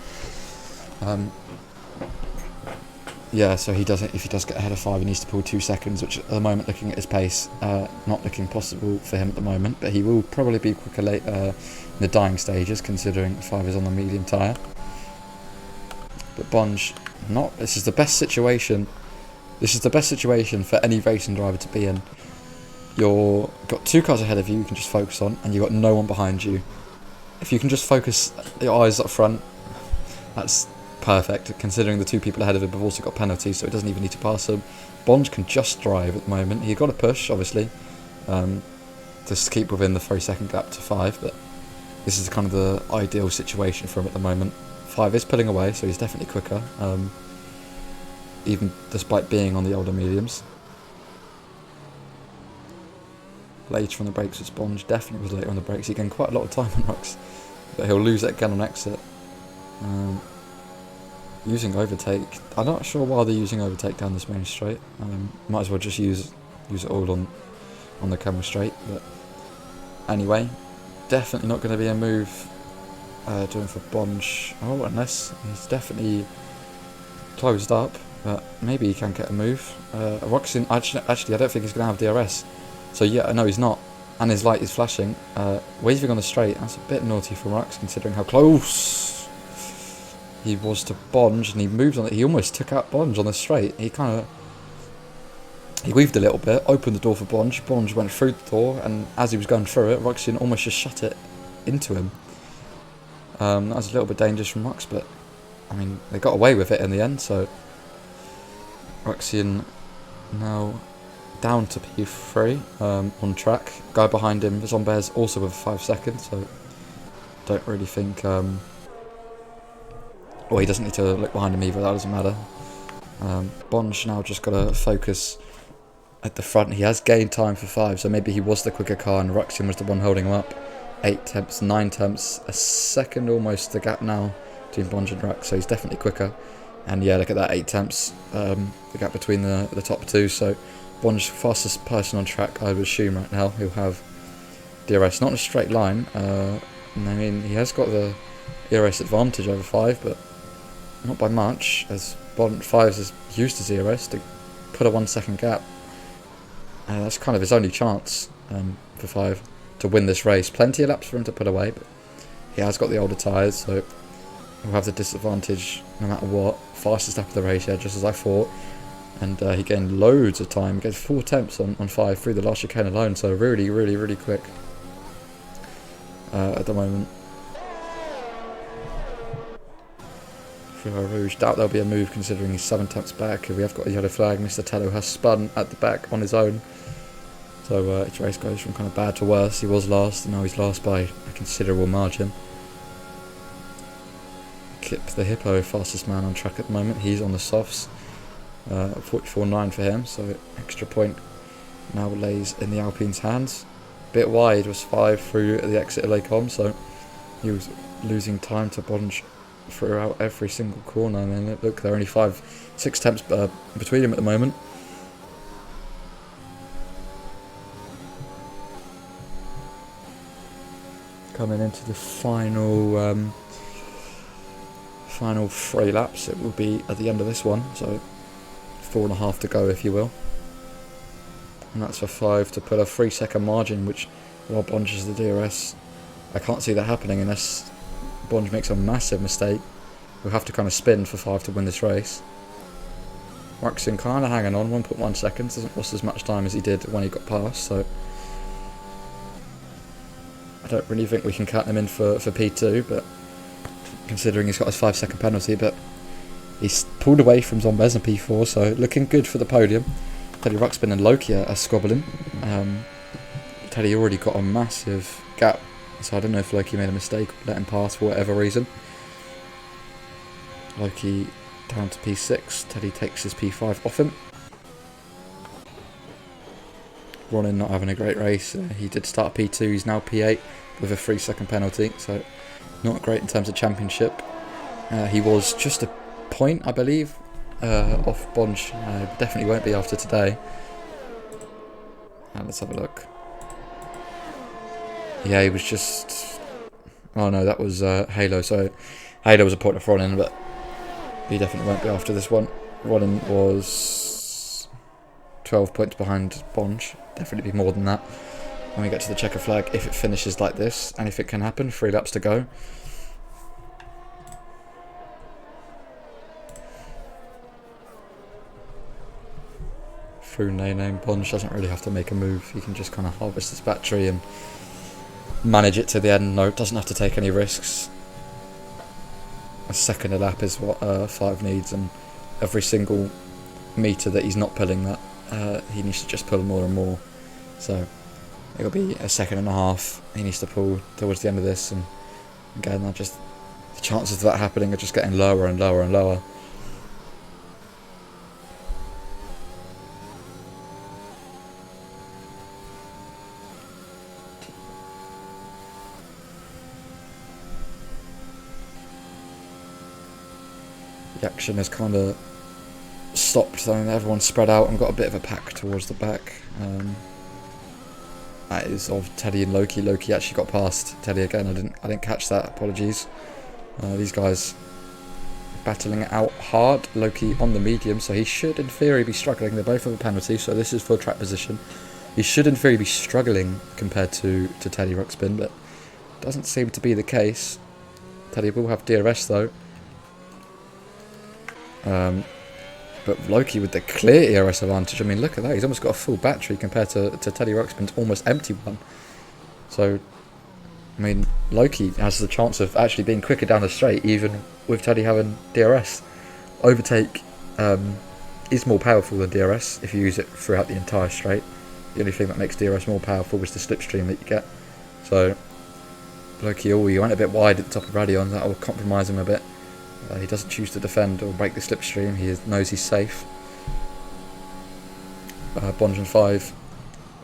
yeah. So he doesn't. If he does get ahead of 5, he needs to pull 2 seconds, which at the moment, looking at his pace, not looking possible for him at the moment. But he will probably be quicker later in the dying stages, considering 5 is on the medium tyre. But Bonge, this is the best situation. This is the best situation for any racing driver to be in. You've got 2 cars ahead of you can just focus on, and you've got no one behind you. If you can just focus your eyes up front, that's perfect, considering the 2 people ahead of him have also got penalties, so he doesn't even need to pass them. Bonge can just drive at the moment. He's got to push, obviously, to keep within the 3-second gap to 5, but this is kind of the ideal situation for him at the moment. 5 is pulling away, so he's definitely quicker, even despite being on the older mediums. Later on the brakes with Bonge, definitely was later on the brakes. He gained quite a lot of time on Rux, but he'll lose it again on exit. Using overtake, I'm not sure why they're using overtake down this main straight. Might as well just use it all on the camera straight. But anyway, definitely not going to be a move doing for Bonge. Oh, unless he's definitely closed up, but maybe he can get a move. Ruxin, actually, I don't think he's going to have DRS. So yeah, no, he's not, and his light is flashing. Waving on the straight, that's a bit naughty from Rux, considering how close he was to Bonge, and he moved on it. He almost took out Bonge on the straight. He weaved a little bit, opened the door for Bonge. Bonge went through the door, and as he was going through it, Ruxin almost just shut it into him. That was a little bit dangerous from Rux, but I mean, they got away with it in the end. So Ruxin now down to P3 on track. Guy behind him, Zombear's also with 5 seconds, so don't really think. Well, he doesn't need to look behind him either, that doesn't matter. Bonge now just got to focus at the front. He has gained time for 5, so maybe he was the quicker car and Ruxin was the one holding him up. 8 tenths, 9 tenths, a second almost the gap now between Bonge and Rux, so he's definitely quicker. And yeah, look at that, 8 tenths, the gap between the top 2, so Bonge, fastest person on track, I would assume right now. He'll have DRS, not in a straight line, And I mean, he has got the ERS advantage over 5, but not by much, as 5 is used his ERS to put a 1 second gap. That's kind of his only chance for 5 to win this race. Plenty of laps for him to put away, but he has got the older tyres, so he'll have the disadvantage no matter what. Fastest lap of the race, yeah, just as I thought. And he gained loads of time, gets 4 attempts on 5 through the last chicane alone, so really, really, really quick at the moment. For Rouge, doubt there'll be a move considering he's 7 attempts back. We have got a yellow flag. Mr. Tello has spun at the back on his own. So his race goes from kind of bad to worse. He was last, and now he's last by a considerable margin. Kip the Hippo, fastest man on track at the moment. He's on the softs. 44.9 for him, so extra point now lays in the Alpine's hands. Bit wide was 5 through the exit of Lacombe, so he was losing time to Bonge throughout every single corner. And then look, there are only 6 attempts between him at the moment. Coming into the final 3 laps, it will be at the end of this one, so 4.5 to go, if you will. And that's for 5 to put a 3 second margin, which while Bonge is the DRS, I can't see that happening unless Bonge makes a massive mistake. We'll have to kind of spin for 5 to win this race. Ruxin kind of hanging on, 1.1 seconds, doesn't lost as much time as he did when he got past, so I don't really think we can count him in for P2, but considering he's got his 5 second penalty, but he's pulled away from Zombez in P4, so looking good for the podium. Teddy Ruxpin and Loki are squabbling. Teddy already got a massive gap, so I don't know if Loki made a mistake or let him pass for whatever reason. Loki down to P6, Teddy takes his P5 off him. Ronin not having a great race, he did start P2, he's now P8 with a 3 second penalty, so not great in terms of championship. He was just a point, I believe, off Bonge. Definitely won't be after today. Let's have a look. Yeah, he was just... Oh no, that was Halo, so Halo was a point off Ronin, but he definitely won't be after this one. Ronin was 12 points behind Bonge, definitely be more than that when we get to the checker flag, if it finishes like this, and if it can happen, 3 laps to go. Through no-name, Bonge doesn't really have to make a move, he can just kind of harvest his battery and manage it to the end. No, doesn't have to take any risks. A second a lap is what 5 needs, and every single metre that he's not pulling that, he needs to just pull more and more. So it'll be a 1.5 seconds he needs to pull towards the end of this, and again, the chances of that happening are just getting lower and lower and lower. The action has kind of stopped, so everyone's spread out and got a bit of a pack towards the back. That is of Teddy and Loki. Loki actually got past Teddy again. I didn't catch that. Apologies. These guys battling it out hard. Loki on the medium, so he should in theory be struggling. They're both with a penalty, so this is for track position. He should in theory be struggling compared to Teddy Ruxpin, but doesn't seem to be the case. Teddy will have DRS though. But Loki with the clear ERS advantage. I mean, look at that. He's almost got a full battery compared to Teddy Ruxpin's almost empty one. So, I mean, Loki has the chance of actually being quicker down the straight, even with Teddy having DRS. Overtake is more powerful than DRS if you use it throughout the entire straight. The only thing that makes DRS more powerful is the slipstream that you get. So, Loki, he went a bit wide at the top of Radion. That will compromise him a bit. He doesn't choose to defend or break the slipstream. He knows he's safe. Bonge and 5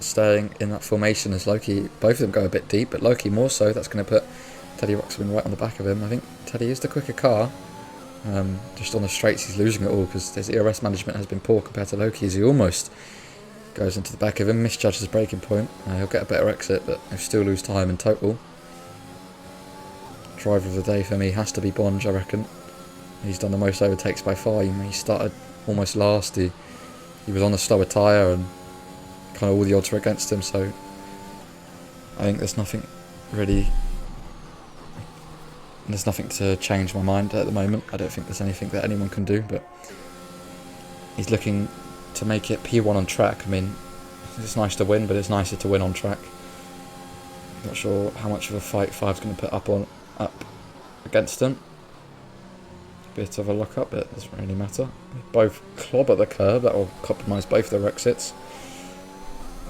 staying in that formation as Loki. Both of them go a bit deep, but Loki more so. That's going to put Teddy Ruxpin right on the back of him. I think Teddy is the quicker car. Just on the straights, he's losing it all because his ERS management has been poor compared to Loki's. He almost goes into the back of him, misjudges his braking point. He'll get a better exit, but he'll still lose time in total. driver of the day for me has to be Bonge, I reckon. He's done the most overtakes by far. He started almost last. He was on a slower tyre, and kind of all the odds were against him. So I think there's nothing to change my mind at the moment. I don't think there's anything that anyone can do, but he's looking to make it P1 on track. I mean, it's nice to win, but it's nicer to win on track. Not sure how much of a fight Five's going to put up against him. Bit of a look up, but it doesn't really matter. They both clobber the curb. That will compromise both their exits.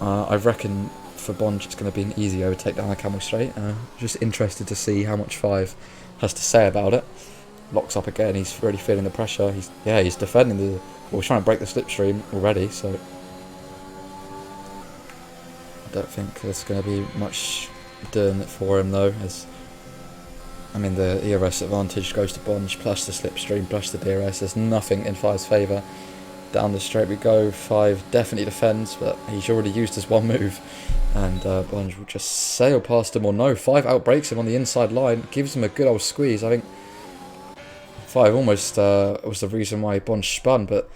I reckon for Bonge it's going to be an easy overtake down the Camel Straight. Just interested to see how much Five has to say about it. Locks up again. He's really feeling the pressure. He's defending the. Well, he's trying to break the slipstream already, so I don't think there's going to be much doing it for him though. The ERS advantage goes to Bonge plus the slipstream plus the DRS. There's nothing in Five's favour. Down the straight we go. Five definitely defends, but he's already used his one move, and Bonge will just sail past him, or no, Five outbreaks him on the inside line, gives him a good old squeeze. I think Five almost was the reason why Bonge spun, but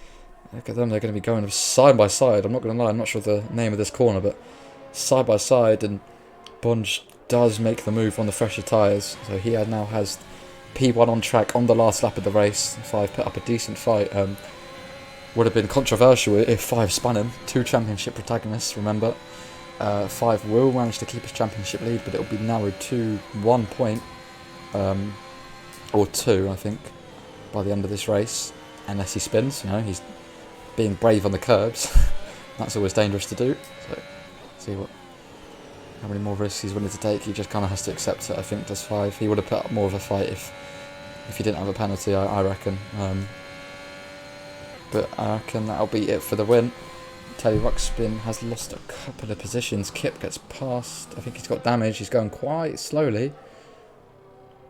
look at them, they're going to be going side by side. I'm not going to lie, I'm not sure the name of this corner, but side by side, and Bonge does make the move on the fresher tyres, so he now has P1 on track on the last lap of the race. Five put up a decent fight. Would have been controversial if Five spun him. 2 championship protagonists, remember. Five will manage to keep his championship lead, but it will be narrowed to 1 point, or 2, I think, by the end of this race, unless he spins. You know, he's being brave on the curbs. That's always dangerous to do. So, see how many more risks he's willing to take. He just kind of has to accept it, I think, does Five. He would have put up more of a fight if he didn't have a penalty, I reckon. But I reckon that'll be it for the win. Teddy Ruxpin has lost a couple of positions. Kip gets past. I think he's got damage. He's going quite slowly.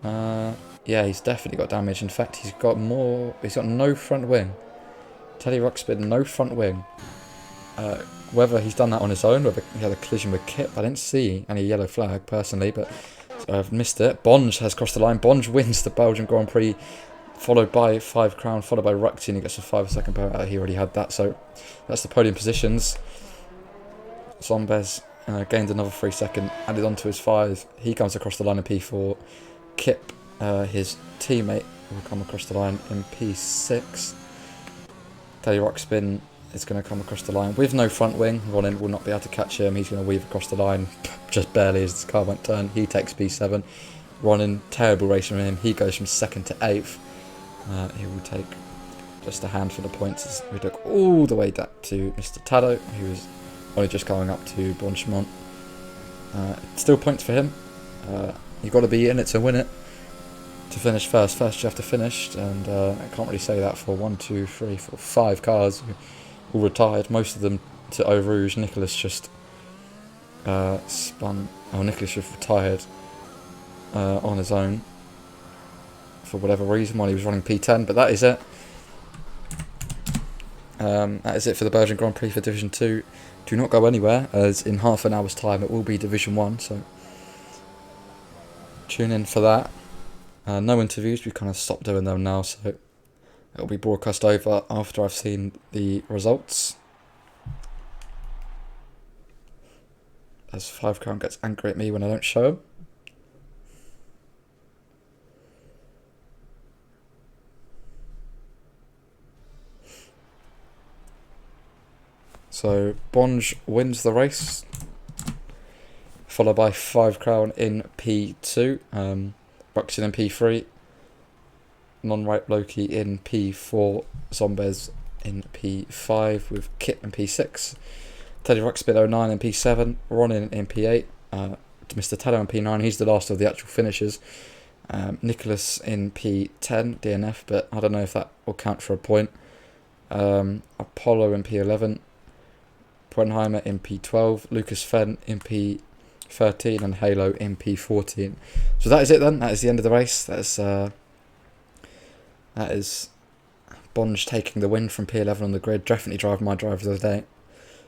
Yeah, he's definitely got damage. In fact, he's got no front wing. Teddy Ruxpin, no front wing. Whether he's done that on his own, whether he had a collision with Kip, I didn't see any yellow flag personally, but so I've missed it. Bonge has crossed the line. Bonge wins the Belgian Grand Prix, followed by 5 Crown, followed by Ruxin. He gets a 5-second power out. He already had that, so that's the podium positions. Zombez gained another 3-second, added on to his 5. He comes across the line in P4. Kip, his teammate, will come across the line in P6. Teddy Ruxpin is going to come across the line with no front wing. Ronin will not be able to catch him. He's going to weave across the line just barely as his car went turn. He takes P7. Ronin, terrible race from him. He goes from 2nd to 8th. He will take just a handful of points as we look all the way back to Mr. Tado, who is only just going up to Bonchemont. Still points for him. You've got to be in it to win it. To finish first you have to finish, and I can't really say that for 1, 2, 3, 4, 5 cars all retired, most of them to Eau Rouge. Nicholas just spun. Oh, Nicholas just retired on his own for whatever reason while he was running P10, but that is it. That is it for the Belgian Grand Prix for Division 2. Do not go anywhere, as in half an hour's time it will be Division 1, so tune in for that. No interviews, we've kind of stopped doing them now, so it'll be broadcast over after I've seen the results. As 5 Crown gets angry at me when I don't show him. So Bonge wins the race, followed by 5 Crown in P2, Ruxin in P3, Non-Right Blokey in P4, Zombez in P5 with Kip in P6, Teddy Ruxpin 09 in P7, Ronin in P8, Mr. Tado in P9, he's the last of the actual finishers, Nicholas in P10, DNF, but I don't know if that will count for a point, Apollo in P11, Prenheimer in P12, Lucas Fenn in P13, and Halo in P14. So that is it then. That is the end of the race. That is Bonge taking the win from P11 on the grid. Definitely driving my driver of the day.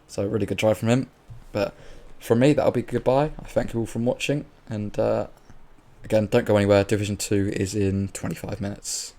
So really good drive from him. But from me, that'll be goodbye. I thank you all for watching, and again, don't go anywhere. Division 2 is in 25 minutes.